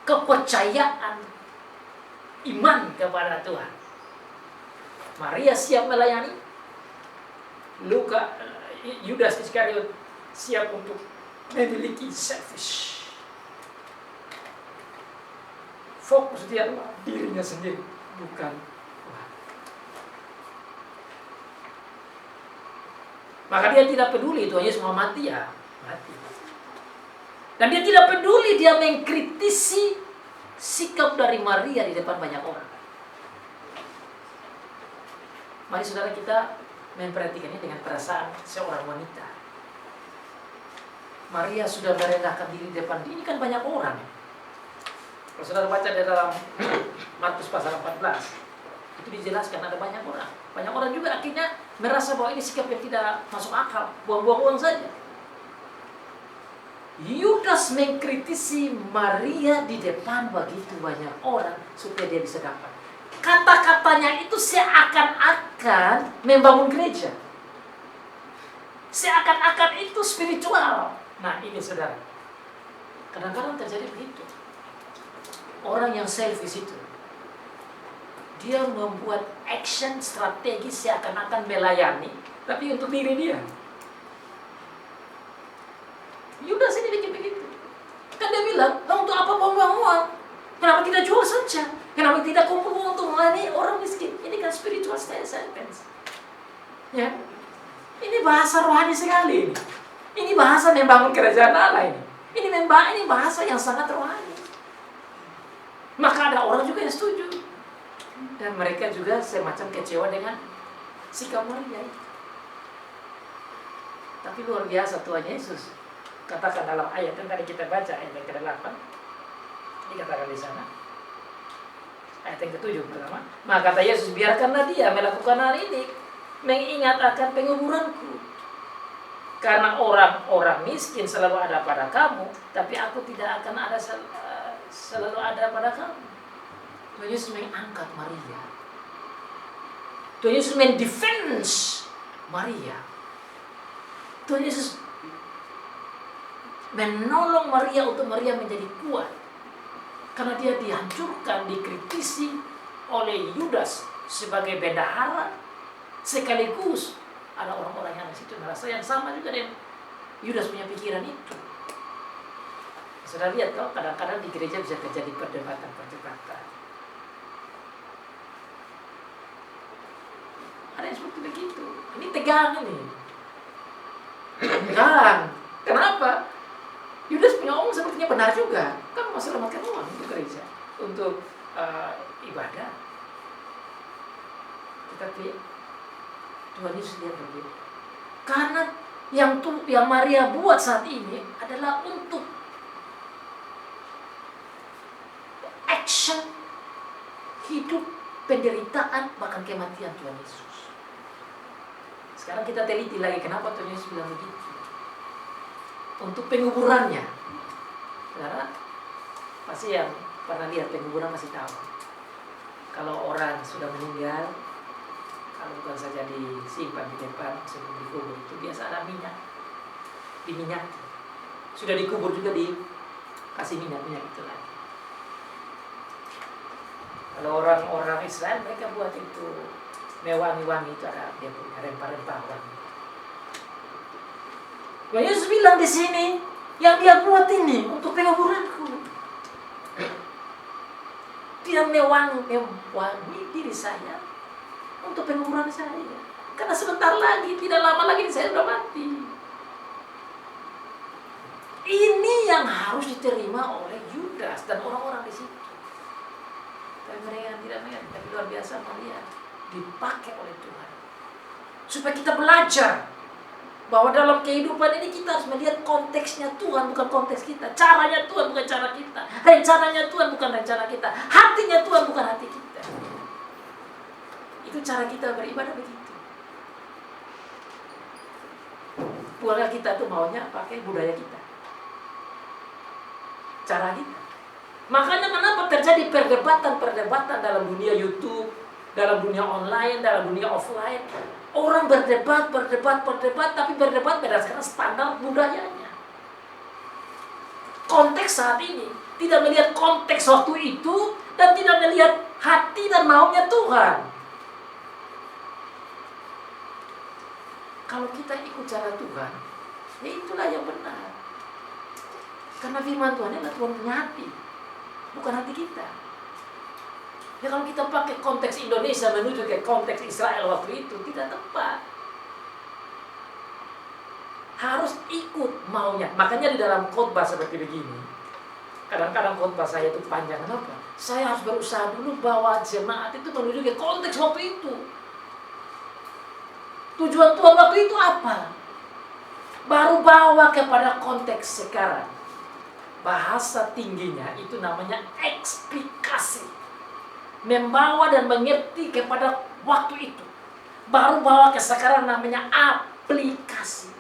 S1: kepercayaan iman kepada Tuhan. Maria siap melayani, Yudas Iskariot siap untuk memiliki selfish. Fokus dia dirinya sendiri, bukan Tuhan. Maka dia tidak peduli Tuhan Yesus mau mati, ya mati. Dan dia tidak peduli dia mengkritisi sikap dari Maria di depan banyak orang. Mari saudara kita memperhatikannya dengan perasaan seorang wanita. Maria sudah merendahkan diri di depan dia. Ini kan banyak orang. Kalau saudara baca di dalam Markus pasal 14, itu dijelaskan ada banyak orang. Banyak orang juga akhirnya merasa bahwa ini sikap yang tidak masuk akal, buang-buang uang saja. Yudas mengkritisi Maria di depan begitu banyak orang supaya dia bisa dapat. Kata-katanya itu seakan-akan membangun gereja. Seakan-akan itu spiritual. Nah ini saudara, kadang-kadang terjadi begitu. Orang yang selfish itu, dia membuat action strategi seakan-akan melayani, tapi untuk diri dia. Yudas ini bikin begitu. Kan dia bilang, untuk apa buang-buang uang? Kenapa tidak jual saja? Kenapa tidak kumpul uang untuk melayani orang miskin? Ini kan spiritual sentence. Ya, ini bahasa rohani sekali. Ini bahasa membangun kerajaan Allah ini. Ini bahasa yang sangat rohani. Maka ada orang juga yang setuju. Dan mereka juga semacam kecewa dengan sikap Maria itu. Tapi luar biasa Tuhan Yesus katakan dalam ayat yang tadi kita baca, ayat yang ke-8. Dikatakan di sana. Ayat yang ke-7 pertama. Maka kata Yesus, biarkanlah dia melakukan hal ini, mengingat akan penguburanku. Karena orang-orang miskin selalu ada pada kamu, tapi aku tidak akan ada selalu ada pada kamu. Tuhan Yesus mengangkat Maria. Tuhan Yesus mendefense Maria. Tuhan Yesus menolong Maria untuk Maria menjadi kuat. Karena dia dihancurkan, dikritisi oleh Yudas sebagai bendahara. Sekaligus ada orang-orang yang di situ merasa yang sama juga dengan Yudas punya pikiran itu. Sudah lihat kok, kadang-kadang di gereja bisa terjadi perdebatan. Ada yang seperti begitu. Ini tegang ini. Tegang. Kenapa? Yudas punya omong sepertinya benar juga. Kan mau selamatkan uang untuk gereja, untuk ibadah. Tetapi Tuhan Yesus lihat begitu. Karena yang Maria buat saat ini adalah untuk action hidup, penderitaan, bahkan kematian Tuhan Yesus. Sekarang kita teliti lagi kenapa Tuhan Yesus bilang begitu. Untuk penguburannya, karena pasti yang pernah lihat penguburan masih tahu. Kalau orang sudah meninggal, kalau bukan saja disimpan di depan sebelum dikubur, itu biasa ada minyak, diminyaki. Sudah dikubur juga dikasih minyak itu lagi. Kalau orang-orang Israel, mereka buat itu wangi-wangi, itu ada dia punya rempah-rempah wangi. Yesus bilang di sini, yang dia buat ini untuk penguburanku. Dia mewangi diri saya untuk penguburan saya. Karena sebentar lagi, tidak lama lagi saya sudah mati. Ini yang harus diterima oleh Yudas dan orang-orang di situ. Tapi mereka tidak mengerti, tapi luar biasa melihat dipakai oleh Tuhan. Supaya kita belajar bahwa dalam kehidupan ini kita harus melihat konteksnya Tuhan, bukan konteks kita. Caranya Tuhan, bukan cara kita. Rencananya Tuhan, bukan rencana kita. Hatinya Tuhan, bukan hati kita. Itu cara kita beribadah begitu. Keluarga kita tuh maunya pakai budaya kita, cara kita. Makanya kenapa terjadi perdebatan dalam dunia YouTube, dalam dunia online, dalam dunia offline. Orang berdebat, tapi berdebat berdasarkan standar budayanya. Konteks saat ini tidak melihat konteks waktu itu dan tidak melihat hati dan maunya Tuhan. Kalau kita ikut cara Tuhan, ya itulah yang benar. Karena firman Tuhan adalah Tuhan punya hati, bukan hati kita. Ya kalau kita pakai konteks Indonesia menuju ke konteks Israel waktu itu, tidak tepat. Harus ikut maunya. Makanya di dalam khotbah seperti begini, kadang-kadang khotbah saya itu panjang. Kenapa? Saya harus berusaha dulu bawa jemaat itu menuju ke konteks waktu itu. Tujuan Tuhan waktu itu apa? Baru bawa kepada konteks sekarang. Bahasa tingginya itu namanya eksplikasi. Membawa dan mengerti kepada waktu itu. Baru bawa ke sekarang namanya aplikasi.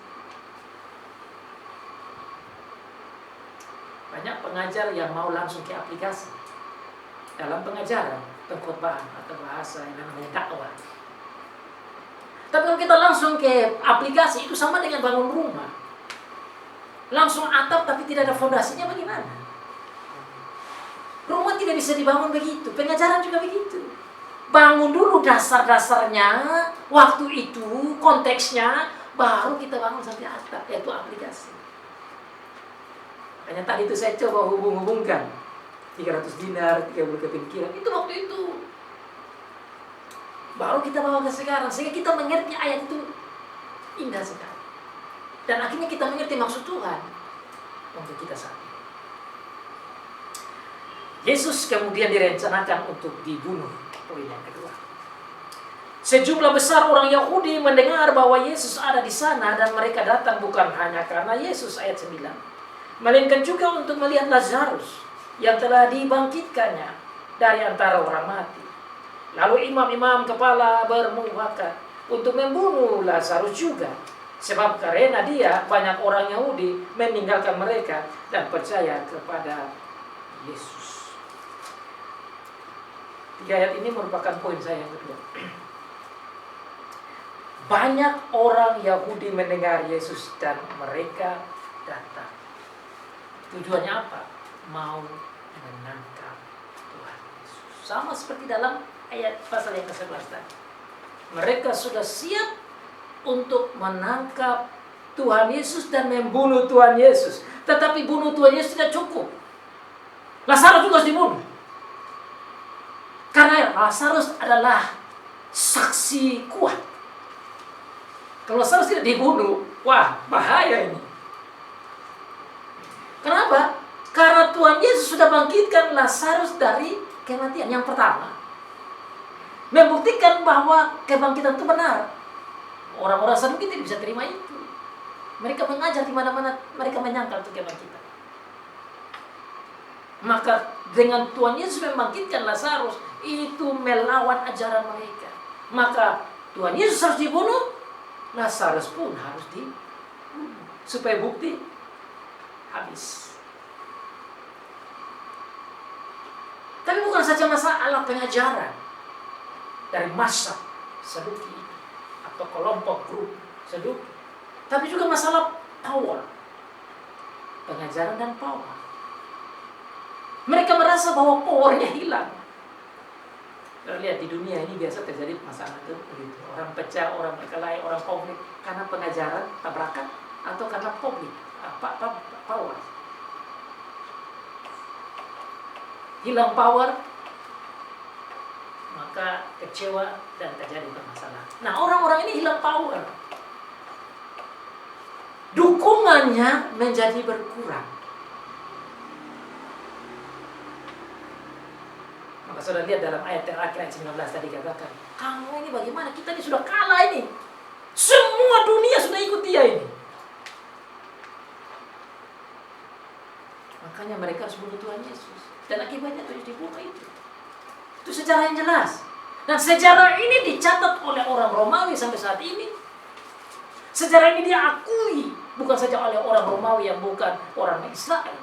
S1: Banyak pengajar yang mau langsung ke aplikasi dalam pengajaran, pengkhotbahan atau bahasa yang namanya dakwah. Tapi kalau kita langsung ke aplikasi, itu sama dengan bangun rumah. Langsung atap tapi tidak ada fondasinya, bagaimana? Rumah tidak bisa dibangun begitu, pengajaran juga begitu. Bangun dulu dasar-dasarnya, waktu itu, konteksnya, baru kita bangun sampai atap, yaitu aplikasi. Hanya tadi itu saya coba hubung-hubungkan 300 dinar, 30 kepinkiran, itu waktu itu. Baru kita bawa ke sekarang, sehingga kita mengerti ayat itu indah sekali. Dan akhirnya kita mengerti maksud Tuhan untuk kita saat ini. Yesus kemudian direncanakan untuk dibunuh. Poin yang kedua. Sejumlah besar orang Yahudi mendengar bahwa Yesus ada di sana dan mereka datang bukan hanya karena Yesus, ayat 9, melainkan juga untuk melihat Lazarus yang telah dibangkitkannya dari antara orang mati. Lalu imam-imam kepala bermufakat untuk membunuh Lazarus juga, sebab karena dia banyak orang Yahudi meninggalkan mereka dan percaya kepada Yesus. 3 ayat ini merupakan poin saya yang kedua. Banyak orang Yahudi mendengar Yesus dan mereka datang. Tujuannya apa? Mau menangkap Tuhan Yesus. Sama seperti dalam ayat pasal yang ke-11 tadi. Mereka sudah siap untuk menangkap Tuhan Yesus dan membunuh Tuhan Yesus. Tetapi bunuh Tuhan Yesus tidak cukup. Lazarus juga harus dibunuh. Karena Lazarus adalah saksi kuat. Kalau Lazarus tidak dibunuh, wah bahaya ini. Kenapa? Karena Tuhan Yesus sudah bangkitkan Lazarus dari kematian. Yang pertama, membuktikan bahwa kebangkitan itu benar. Orang-orang Saduki tidak bisa terima itu. Mereka mengajar di mana-mana, mereka menyangkal itu kebangkitan. Maka dengan Tuhan Yesus membangkitkan Lazarus, itu melawan ajaran mereka. Maka Tuhan Yesus harus dibunuh, Lazarus pun harus dibunuh. Supaya bukti habis. Tapi bukan saja masalah pengajaran dari massa Saduki atau kelompok grup Saduki, tapi juga masalah power, pengajaran dan power. Mereka merasa bahwa powernya hilang. Kita lihat di dunia ini biasa terjadi masalah itu begitu. Orang pecah, orang berkelahi, orang konflik karena pengajaran, tabrakan, atau karena publik, power. Hilang power, maka kecewa dan terjadi permasalahan. Nah, orang-orang ini hilang power. Dukungannya menjadi berkurang. Maka sudah lihat dalam ayat terakhir, ayat 19 tadi katakan, kamu ini bagaimana? Kita ini sudah kalah ini. Semua dunia sudah ikut dia ini. Makanya mereka harus bunuh Tuhan Yesus. Dan akibatnya itu dibunuh itu. Itu sejarah yang jelas. Dan sejarah ini dicatat oleh orang Romawi sampai saat ini. Sejarah ini diakui bukan saja oleh orang Romawi yang bukan orang Israel.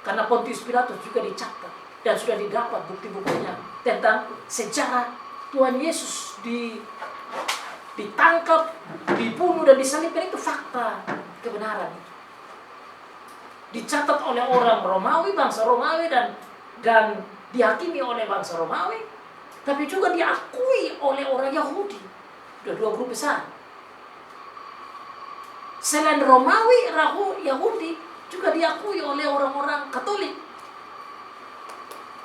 S1: Karena Pontius Pilatus juga dicatat. Dan sudah didapat bukti-buktinya tentang sejarah Tuhan Yesus ditangkap, dibunuh dan disalibkan, itu fakta kebenaran. Dicatat oleh orang Romawi, bangsa Romawi, dan dihakimi oleh bangsa Romawi, tapi juga diakui oleh orang Yahudi. Dua grup besar. Selain Romawi, Yahudi juga diakui oleh orang-orang Katolik.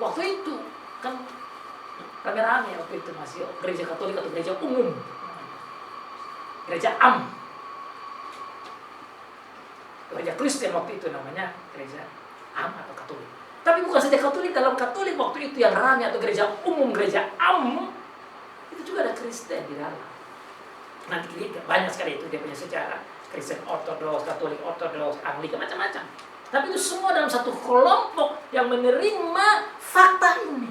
S1: Waktu itu kan rame-rame waktu itu masih gereja Katolik atau gereja umum, gereja am. Gereja Kristen waktu itu namanya gereja am atau Katolik. Tapi bukan saja Katolik, dalam Katolik waktu itu yang ramai atau gereja umum, gereja am, itu juga ada Kristen di dalam. Nanti banyak sekali itu dia punya sejarah. Kristen Ortodoks, Katolik Ortodoks, Anglikan, macam-macam. Tapi itu semua dalam satu kelompok yang menerima fakta ini.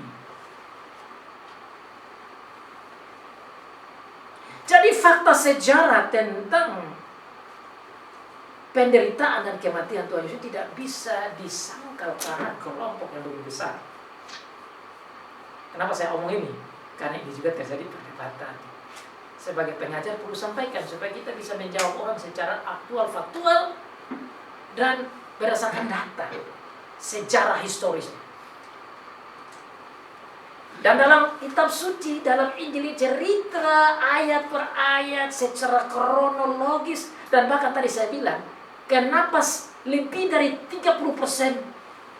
S1: Jadi fakta sejarah tentang penderitaan dan kematian Tuhan Yesus tidak bisa disangkal karena kelompok yang lebih besar. Kenapa saya omong ini? Karena ini juga terjadi perdebatan. Sebagai pengajar perlu sampaikan supaya kita bisa menjawab orang secara aktual, faktual, dan berdasarkan data, sejarah historisnya. Dan dalam kitab suci, dalam Injil cerita ayat per ayat secara kronologis, dan bahkan tadi saya bilang, kenapa lebih dari 30%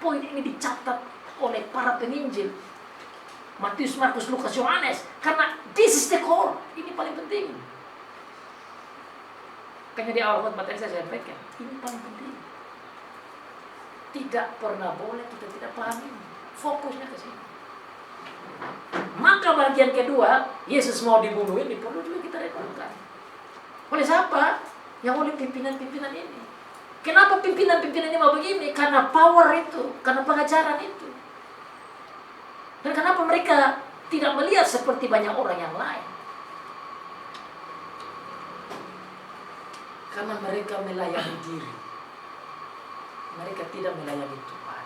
S1: poin ini dicatat oleh para penginjil, Matius, Markus, Lukas, Yohanes, karena this is the core, ini paling penting. Kayaknya di awal khotbah tadi saya sampaikan, ini paling penting. Tidak pernah boleh kita tidak pahami, fokusnya ke sini. Maka bagian kedua, Yesus mau dibunuh ini perlu juga kita renungkan. Oleh siapa? Yang oleh pimpinan-pimpinan ini. Kenapa pimpinan-pimpinan ini mau begini? Karena power itu, karena pengajaran itu. Dan kenapa mereka tidak melihat seperti banyak orang yang lain? Karena mereka melayani diri. Mereka tidak melayani Tuhan.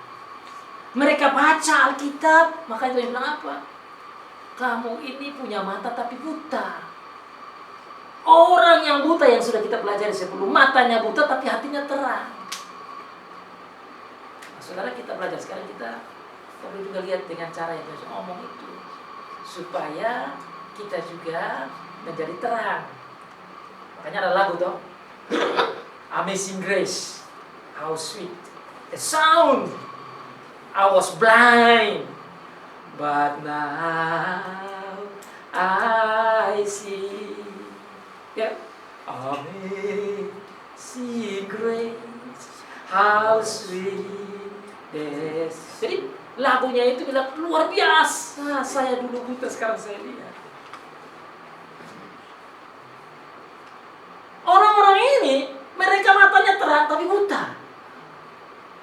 S1: Mereka baca Alkitab, makanya dia bilang apa? Kamu ini punya mata tapi buta. Orang yang buta yang sudah kita pelajari sebelum, matanya buta tapi hatinya terang. Nah, saudara, kita belajar sekarang, kita perlu juga lihat dengan cara yang Yesus ngomong itu, supaya kita juga menjadi terang. Makanya ada lagu toh, Amazing Grace, how sweet the sound, I was blind, but now I see. Ya, Amazing Grace, how sweet the sound. Jadi lagunya itu bilang luar biasa. Saya dulu buta, sekarang saya lihat. Orang-orang ini, mereka matanya terang tapi buta.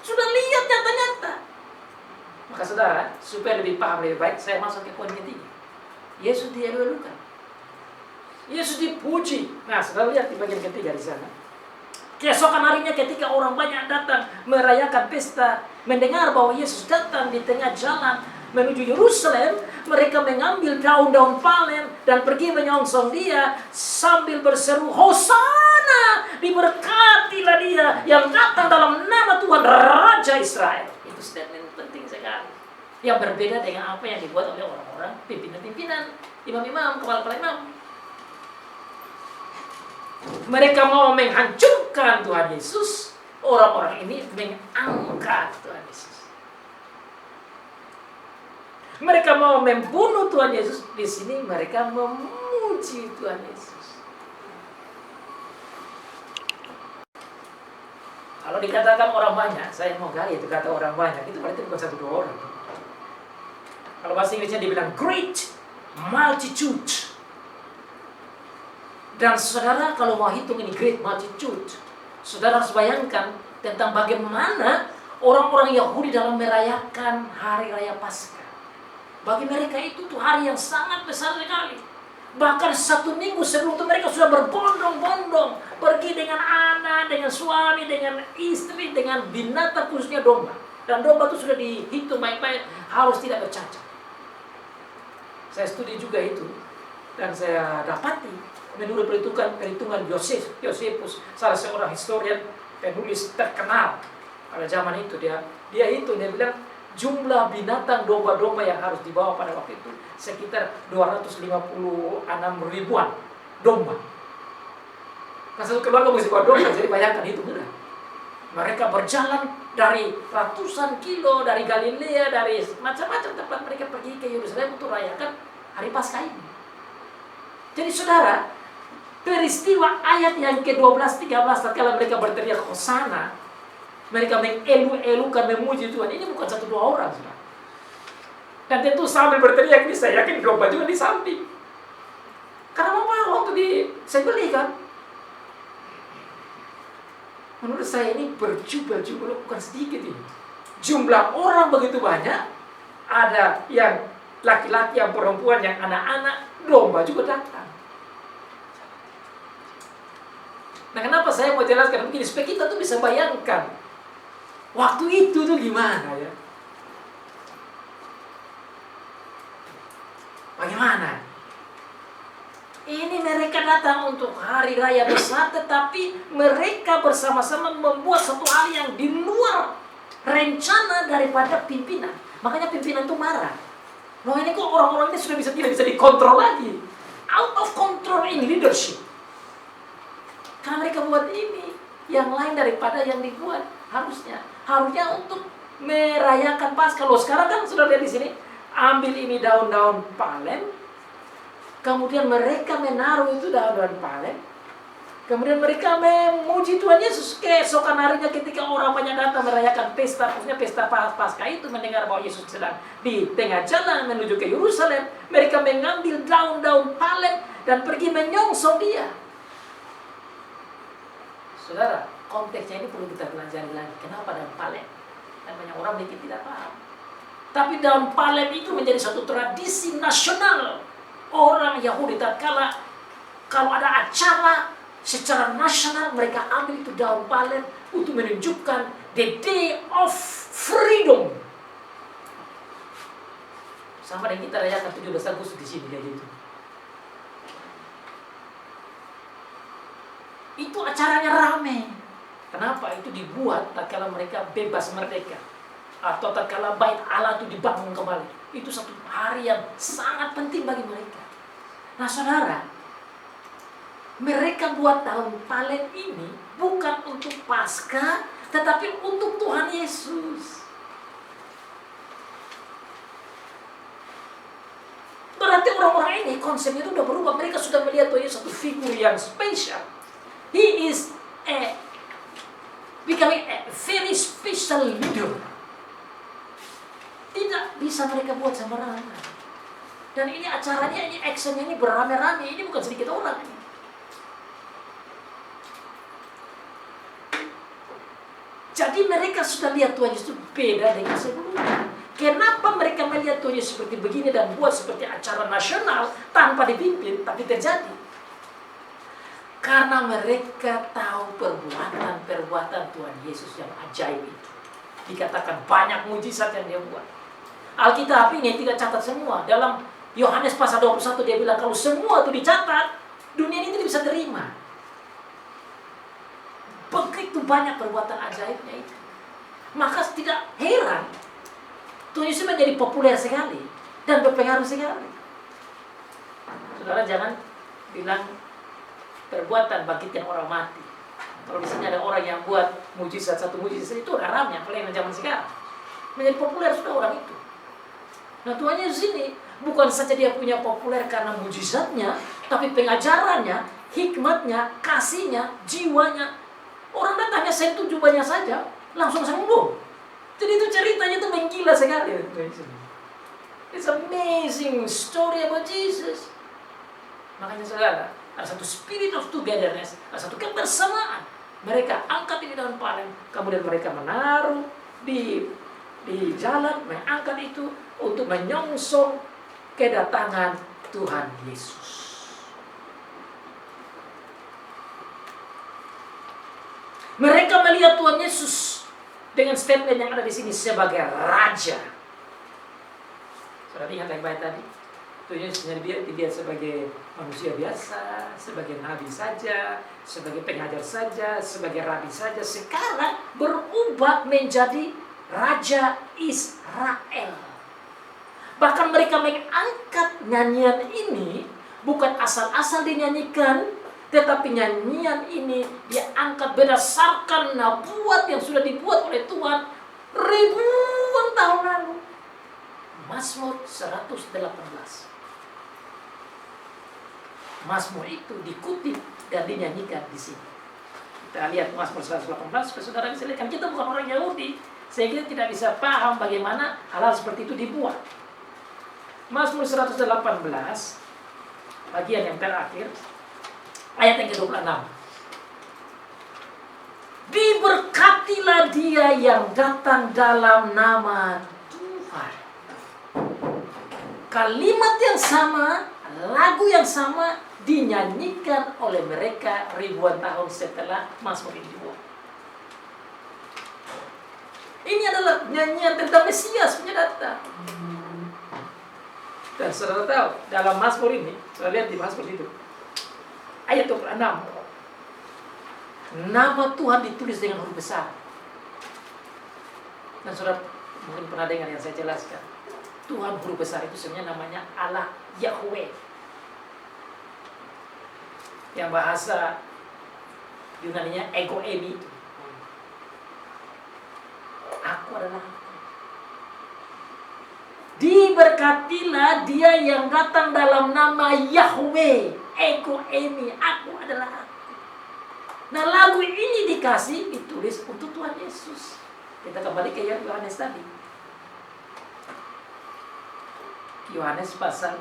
S1: Sudah lihat nyata-nyata. Maka saudara, supaya lebih paham lebih baik, saya masuk ke poin ketiga. Yesus dielukan, Yesus dipuji. Nah, saudara lihat di bagian ketiga di sana. Keesokan harinya ketika orang banyak datang merayakan pesta, mendengar bahwa Yesus datang di tengah jalan menuju Yerusalem, mereka mengambil daun-daun palen dan pergi menyongsong dia sambil berseru, Hosana, diberkatilah dia yang datang dalam nama Tuhan Raja Israel. Itu statement penting sekali, yang berbeda dengan apa yang dibuat oleh orang-orang pimpinan-pimpinan, imam-imam, kepala-kepala imam. Mereka mau menghancurkan Tuhan Yesus. Orang-orang ini mengangkat Tuhan Yesus. Mereka mau membunuh Tuhan Yesus. Di sini mereka memuji Tuhan Yesus. Kalau dikatakan orang banyak, saya mau gali itu kata orang banyak, itu berarti bukan satu dua orang. Kalau bahasa Inggrisnya dibilang great multitude. Dan saudara kalau mau hitung ini great multitude, saudara harus bayangkan tentang bagaimana orang-orang Yahudi dalam merayakan hari raya Paskah. Bagi mereka itu tuh hari yang sangat besar sekali. Bahkan 1 minggu sebelum itu mereka sudah berbondong-bondong pergi dengan anak, dengan suami, dengan istri, dengan binatang, khususnya domba. Dan domba itu sudah dihitung baik-baik, harus tidak bercacat. Saya studi juga itu dan saya dapati menurut perhitungan Josephus, salah seorang historian penulis terkenal pada zaman itu, dia bilang jumlah binatang domba-domba yang harus dibawa pada waktu itu sekitar 256 ribuan domba. Kan satu keluarga mesti bawa domba, jadi bayangkan itu mudah. Mereka berjalan dari ratusan kilo dari Galilea, dari macam-macam tempat mereka pergi ke Yerusalem untuk rayakan hari Paskah ini. Jadi saudara, peristiwa ayat yang ke-12, 13 tatkala mereka berteriak Hosana, mereka mengelu-elukan, memuji Tuhan. Ini bukan 1-2 orang, saudara. Dan tentu sambil berteriak ini, saya yakin domba juga di samping. Karena memang waktu disembelih kan. Menurut saya ini berjubel-jubel, bukan sedikit ini. Jumlah orang begitu banyak, ada yang laki-laki, yang perempuan, yang anak-anak, domba juga datang. Nah, kenapa saya mau jelaskan begini? Supaya kita tuh bisa bayangkan waktu itu tuh gimana ya. Bagaimana? Ini mereka datang untuk hari raya besar, tetapi mereka bersama-sama membuat satu hal yang di luar rencana daripada pimpinan. Makanya pimpinan itu marah. Loh, ini kok orang-orang ini sudah tidak bisa dikontrol lagi. Out of control in leadership. Karena mereka buat ini yang lain daripada yang dibuat harusnya untuk merayakan Paskah. Kalau sekarang kan sudah lihat di sini, ambil ini daun-daun palem, kemudian mereka menaruh itu daun-daun palem, kemudian mereka memuji Tuhan Yesus. Keesokan harinya ketika orang banyak datang merayakan pesta, maksudnya pesta Paskah itu, mendengar bahwa Yesus sedang di tengah jalan menuju ke Yerusalem, mereka mengambil daun-daun palem dan pergi menyongsong dia. Saudara, konteksnya ini perlu kita pelajari lagi. Kenapa daun palem? Dan banyak orang mungkin tidak paham. Tapi daun palem itu menjadi satu tradisi nasional orang Yahudi. Tatkala kalau ada acara secara nasional, mereka ambil itu daun palem untuk menunjukkan the day of freedom. Sama dengan kita rayakan 17 Agustus di sini kayak gitu. Itu acaranya rame. Kenapa? Itu dibuat tatkala mereka bebas merdeka, atau tatkala bait Allah itu dibangun kembali. Itu satu hari yang sangat penting bagi mereka. Nah, saudara, mereka buat daun palem ini bukan untuk Paskah, tetapi untuk Tuhan Yesus. Berarti orang-orang ini konsepnya itu udah berubah. Mereka sudah melihat Tuhan Yesus satu figur yang spesial. He is becoming a very special leader. Tidak bisa mereka buat sembarangan. Dan ini acaranya, ini actionnya ini beramai-ramai. Ini bukan sedikit orang. Jadi mereka sudah lihat Tuhan Yesus beda dengan sebelumnya. Kenapa mereka melihat Tuhan Yesus seperti begini dan buat seperti acara nasional tanpa dipimpin, tapi terjadi? Karena mereka tahu perbuatan Tuhan Yesus yang ajaib itu. Dikatakan banyak mujizat yang dia buat. Alkitab ini tidak catat semua. Dalam Yohanes pasal 21 dia bilang kalau semua itu dicatat, dunia ini tidak bisa terima. Begitu banyak perbuatan ajaibnya itu. Maka tidak heran Tuhan Yesus menjadi populer sekali dan berpengaruh sekali. Saudara, jangan bilang perbuatan bangkitkan orang mati. Kalau di sini ada orang yang buat mujizat, satu mujizat itu haramnya, apalagi zaman sekarang. Menjadi populer sudah orang itu. Nah, Tuhan Yesus ini bukan saja dia punya populer karena mujizatnya, tapi pengajarannya, hikmatnya, kasihnya, jiwanya. Orang datangnya sentuh jubahnya saja, langsung sembuh. Jadi itu ceritanya itu menggila sekali. It's amazing story about Jesus. Makanya saudara, ada satu spirit of togetherness, ada satu kebersamaan. Mereka angkat ini daun palem, kemudian mereka menaruh di jalan, mengangkat itu untuk menyongsong kedatangan Tuhan Yesus. Mereka melihat Tuhan Yesus dengan statement yang ada di sini sebagai raja. Saudara ingat baik-baik tadi, Tuhan Yesus dilihat sebagai manusia biasa, sebagai nabi saja, sebagai pengajar saja, sebagai rabi saja. Sekarang berubah menjadi Raja Israel. Bahkan mereka mengangkat nyanyian ini bukan asal-asal dinyanyikan, tetapi nyanyian ini diangkat berdasarkan nubuat yang sudah dibuat oleh Tuhan ribuan tahun lalu. Mazmur 118. Mazmur itu dikutip dan dinyanyikan di sini. Kita lihat Mazmur 118, saudara bisa lihat, kita bukan orang Yahudi, sehingga tidak bisa paham bagaimana hal-hal seperti itu dibuat. Mazmur 118, bagian yang terakhir, ayat yang ke-26. Diberkatilah dia yang datang dalam nama Tuhan. Kalimat yang sama, lagu yang sama dinyanyikan oleh mereka ribuan tahun setelah Mazmur ini dibuat. Ini adalah nyanyian tentang Mesias punya datang. Dan saudara tahu, dalam Mazmur ini, saudara lihat di Mazmur itu, ayat 26, nama Tuhan ditulis dengan huruf besar. Dan saudara mungkin pernah dengar yang saya jelaskan. Tuhan huruf besar itu sebenarnya namanya Allah Yahweh. Yang bahasa Yunaninya ego emi. Aku adalah. Diberkatilah dia yang datang dalam nama Yahweh. Ego emi. Aku adalah aku. Nah, lagu ini ditulis untuk Tuhan Yesus. Kita kembali ke Yohanes tadi. Yohanes pasal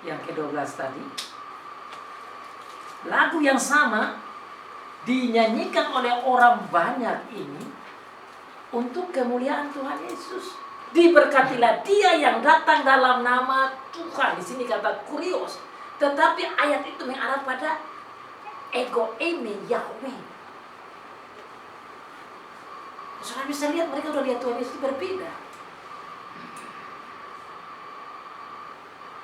S1: yang ke-12 tadi. Lagu yang sama dinyanyikan oleh orang banyak ini untuk kemuliaan Tuhan Yesus. Diberkatilah dia yang datang dalam nama Tuhan. Di sini kata kurios. Tetapi ayat itu mengarah pada ego eme Yahweh. Saudara bisa lihat, mereka sudah lihat Tuhan Yesus berbeda.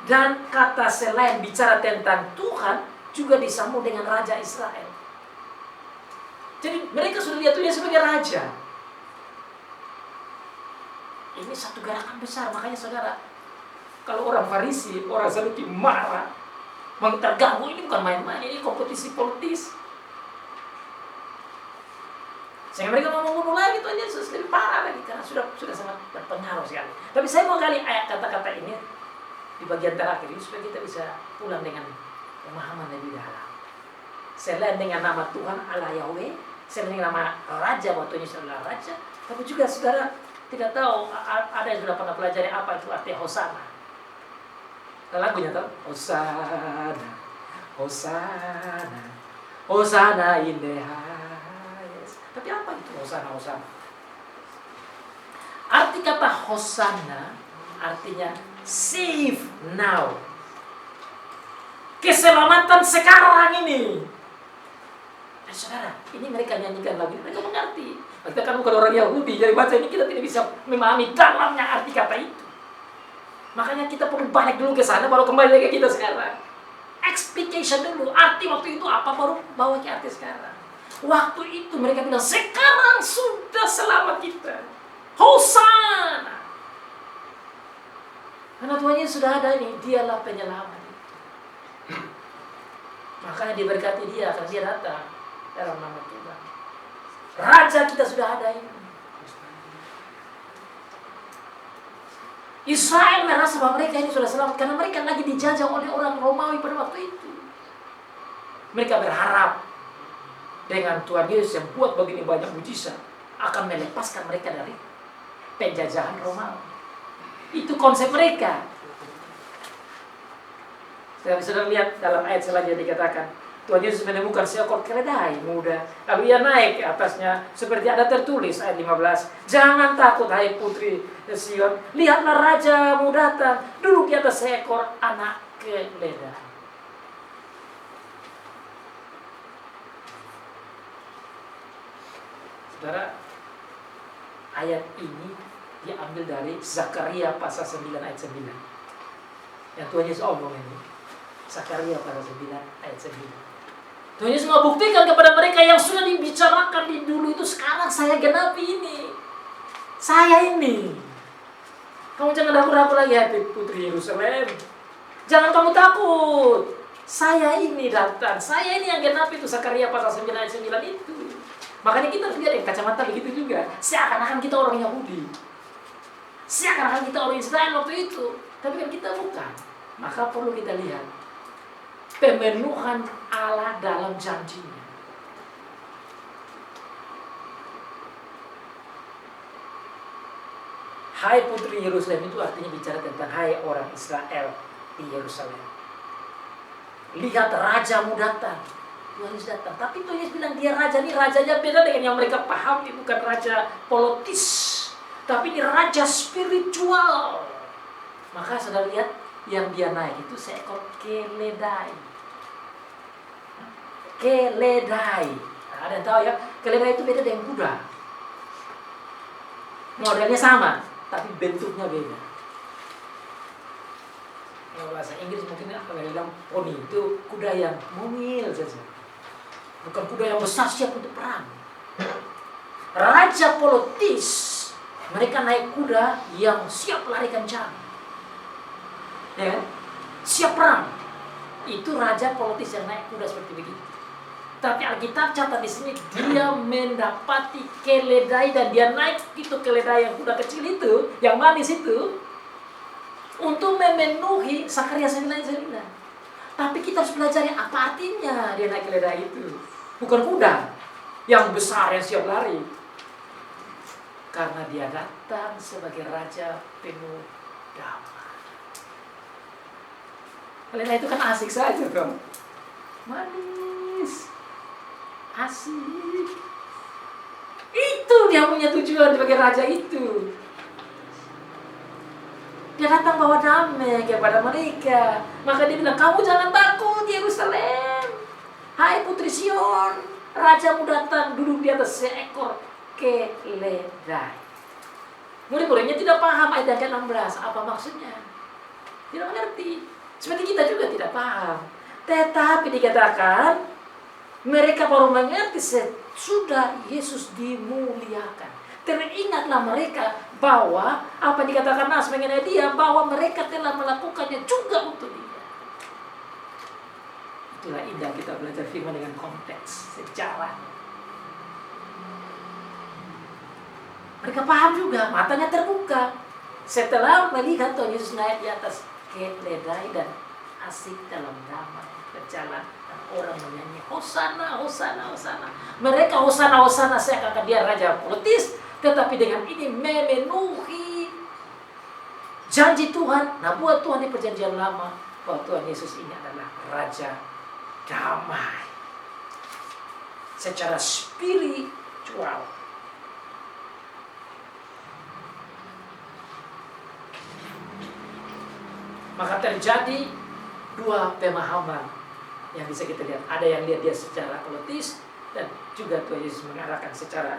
S1: Dan kata selain bicara tentang Tuhan juga disambung dengan Raja Israel. Jadi mereka sudah lihat Tuhan sebagai Raja. Ini satu gerakan besar. Makanya saudara, kalau orang Farisi, orang Saduki marah, terganggu, ini bukan main-main, ini kompetisi politis. Sehingga mereka mau membunuh lagi Tuhan Yesus, lebih parah lagi karena sudah sangat berpengaruh sekali. Tapi saya mau gali ayat kata-kata ini di bagian terakhir ini supaya kita bisa pulang dengan pemahaman lebih dalam. Selain dengan nama Tuhan Allah Yahweh, selain dengan nama Raja, bahwa Tuhan Yesus adalah Raja, tapi juga saudara tidak tahu, ada yang sudah pernah pelajari apa itu arti Hosana. Lagunya tahu? Hosana, Hosana, Hosana in the highest. Tapi apa itu Hosana, Hosana? Arti kata Hosana artinya save now. Keselamatan sekarang ini. Nah, saudara, ini mereka nyanyikan lagu ini, mereka mengerti. Kita kan bukan orang Yahudi, jadi baca ini kita tidak bisa memahami dalamnya arti kata itu. Makanya kita perlu balik dulu ke sana, baru kembali lagi kita sekarang. Explication dulu, arti waktu itu apa, baru bawa ke arti sekarang. Waktu itu mereka bilang, sekarang sudah selamat kita. Hosana. Karena Tuhan Yesus sudah ada ini, dialah penyelamat. Makanya diberkati dia, karena dia datang dalam nama Tuhan. Raja kita sudah ada ini. Israel merasa bahwa mereka ini sudah selamat karena mereka lagi dijajah oleh orang Romawi pada waktu itu. Mereka berharap dengan Tuhan Yesus yang buat begini banyak mujizat akan melepaskan mereka dari penjajahan Romawi. Itu konsep mereka. Saudara lihat dalam ayat selanjutnya dikatakan, Tuhan Yesus menemukan seekor keledai muda, lalu ia naik ke atasnya, seperti ada tertulis ayat 15, jangan takut hai putri Sion, lihatlah rajamu datang, duduk di atas seekor anak keledai. Saudara, ayat ini diambil dari Zakaria pasal 9 ayat 9. Yang Tuhan Yesus omong ini. Zakaria pasal 9 ayat 9. Tuhan Yesus mau buktikan kepada mereka yang sudah dibicarakan di dulu itu, sekarang saya genapi ini. Saya ini. Kamu jangan ragu-ragu lagi, hai putri Yerusalem. Jangan kamu takut. Saya ini datang. Saya ini yang genapi itu. Zakaria pasal 9 ayat 9 itu. Makanya kita harus lihat kacamata begitu juga. Seakan-akan kita orang Yahudi. Seakan-akan kita orang Israel waktu itu. Tapi kan kita bukan. Maka perlu kita lihat pemenuhan Allah dalam janjinya. Hai putri Yerusalem itu artinya bicara tentang hai orang Israel di Yerusalem. Lihat rajamu datang. Tuhan Yesus datang. Tapi Tuhan Yesus bilang dia raja. Ini rajanya beda dengan yang mereka pahami. Bukan raja politis. Tapi ini raja spiritual. Maka saudara lihat yang dia naik itu seekor keledai. Keledai. Nah, ada yang tahu ya, keledai itu beda dengan kuda. Modelnya sama, tapi bentuknya beda. Kalau bahasa Inggris mungkin kalau bilang poni itu kuda yang mungil saja. Bukan kuda yang besar siap untuk perang. Raja politis, mereka naik kuda yang siap lari kencang. Ya, siap perang. Itu raja politis yang naik kuda seperti begitu. Tapi Alkitab catat di sini dia mendapati keledai dan dia naik itu keledai yang kuda kecil itu, yang manis itu, untuk memenuhi Zakaria 9:9. Tapi kita harus belajar apa artinya dia naik keledai itu. Bukan kuda yang besar yang siap lari. Karena dia datang sebagai raja penuh damai. Keledai itu kan asik saja kan. Manis. Asik. Itu dia punya tujuan sebagai raja itu. Dia datang bawa damai kepada mereka. Maka dia bilang, kamu jangan takut Yerusalem. Hai putri Sion, rajamu datang duduk di atas seekor keledai. Murid-muridnya tidak paham ayat yang ke-16. Apa maksudnya? Tidak mengerti. Seperti kita juga tidak paham. Tetapi dikatakan mereka baru mengerti sesudah Yesus dimuliakan. Teringatlah mereka bahwa apa dikatakan Nas mengenai dia, bahwa mereka telah melakukannya juga untuk dia. Itulah indah kita belajar firman dengan konteks sejarah. Mereka paham juga, matanya terbuka. Setelah melihat Tuhan Yesus naik di atas keledai dan asik dalam damai berjalan. Orang menyanyi Hosana, Hosana, Hosana. Mereka Hosana, Hosana seakan dia raja politis, tetapi dengan ini memenuhi janji Tuhan. Nah, buat Tuhan di perjanjian lama bahwa Tuhan Yesus ini adalah raja damai secara spiritual. Maka terjadi dua pemahaman yang bisa kita lihat. Ada yang lihat dia secara politis dan juga Tuhan Yesus mengarahkan secara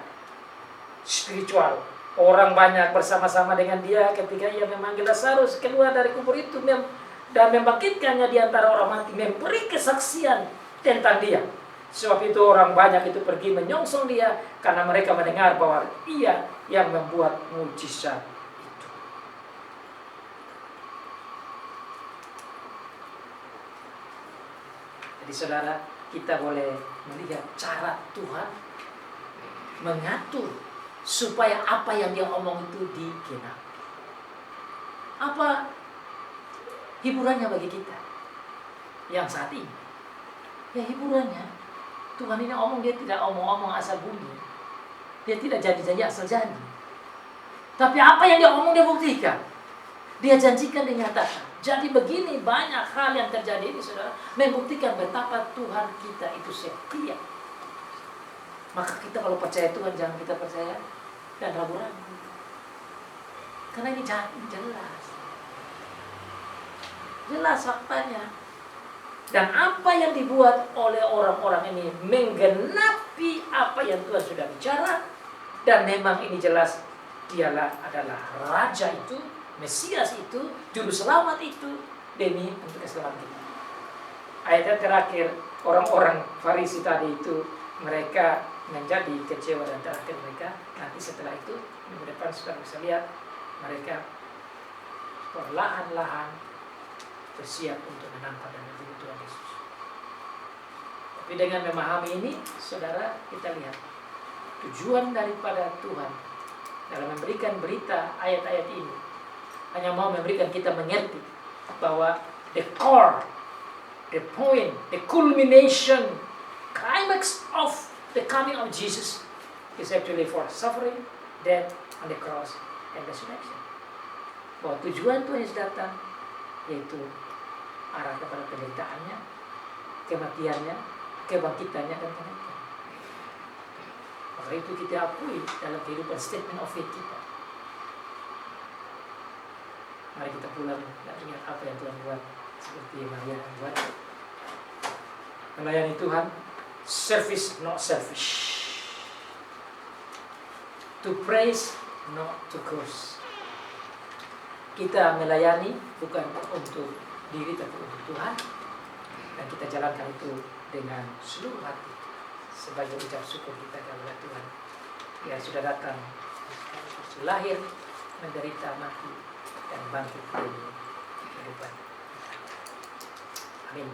S1: spiritual. Orang banyak bersama-sama dengan dia ketika ia memanggil Lazarus keluar dari kubur itu dan membangkitkannya di antara orang mati, memberi kesaksian tentang dia. Sebab itu orang banyak itu pergi menyongsong dia karena mereka mendengar bahwa ia yang membuat mujizat. Jadi saudara, kita boleh melihat cara Tuhan mengatur supaya apa yang dia omong itu digenapi. Apa hiburannya bagi kita yang saat ini? Ya hiburannya, Tuhan ini omong, dia tidak omong-omong asal bunyi. Dia tidak janji-janji asal janji. Tapi apa yang dia omong dia buktikan. Dia janjikan, dia nyatakan. Jadi begini banyak hal yang terjadi ini saudara, membuktikan betapa Tuhan kita itu setia. Maka kita kalau percaya Tuhan jangan kita percaya dan ragu-ragu. Karena ini jelas. Jelas faktanya. Dan apa yang dibuat oleh orang-orang ini menggenapi apa yang Tuhan sudah bicara. Dan memang ini jelas dialah adalah Raja itu, Mesias itu, Juru Selamat itu, demi untuk keselamatan kita. Ayat terakhir, orang-orang Farisi tadi itu mereka menjadi kecewa dan terakhir mereka nanti setelah itu minggu depan sudah bisa lihat mereka perlahan-lahan bersiap untuk menampak dan menjadi Tuhan Yesus. Tapi dengan memahami ini, saudara, kita lihat tujuan daripada Tuhan dalam memberikan berita ayat-ayat ini hanya mau memberikan kita mengerti bahwa the core, the point, the culmination, climax of the coming of Jesus is actually for suffering, death on the cross, and resurrection. Bahwa tujuan Tuhan Yesus datang yaitu arah kepada penderitaannya, kematiannya, kebangkitannya, dan kenaikan. Maka itu kita akui dalam kehidupan statement of faith kita. Mari kita pulang dan ingat apa yang Tuhan buat, seperti Maria yang buat. Melayani Tuhan, service not selfish. To praise not to curse. Kita melayani bukan untuk diri tapi untuk Tuhan, dan kita jalankan itu dengan seluruh hati sebagai ucap syukur kita kepada Tuhan yang sudah datang, lahir, menderita, mati, dan bangkit dari kehidupan. Amin.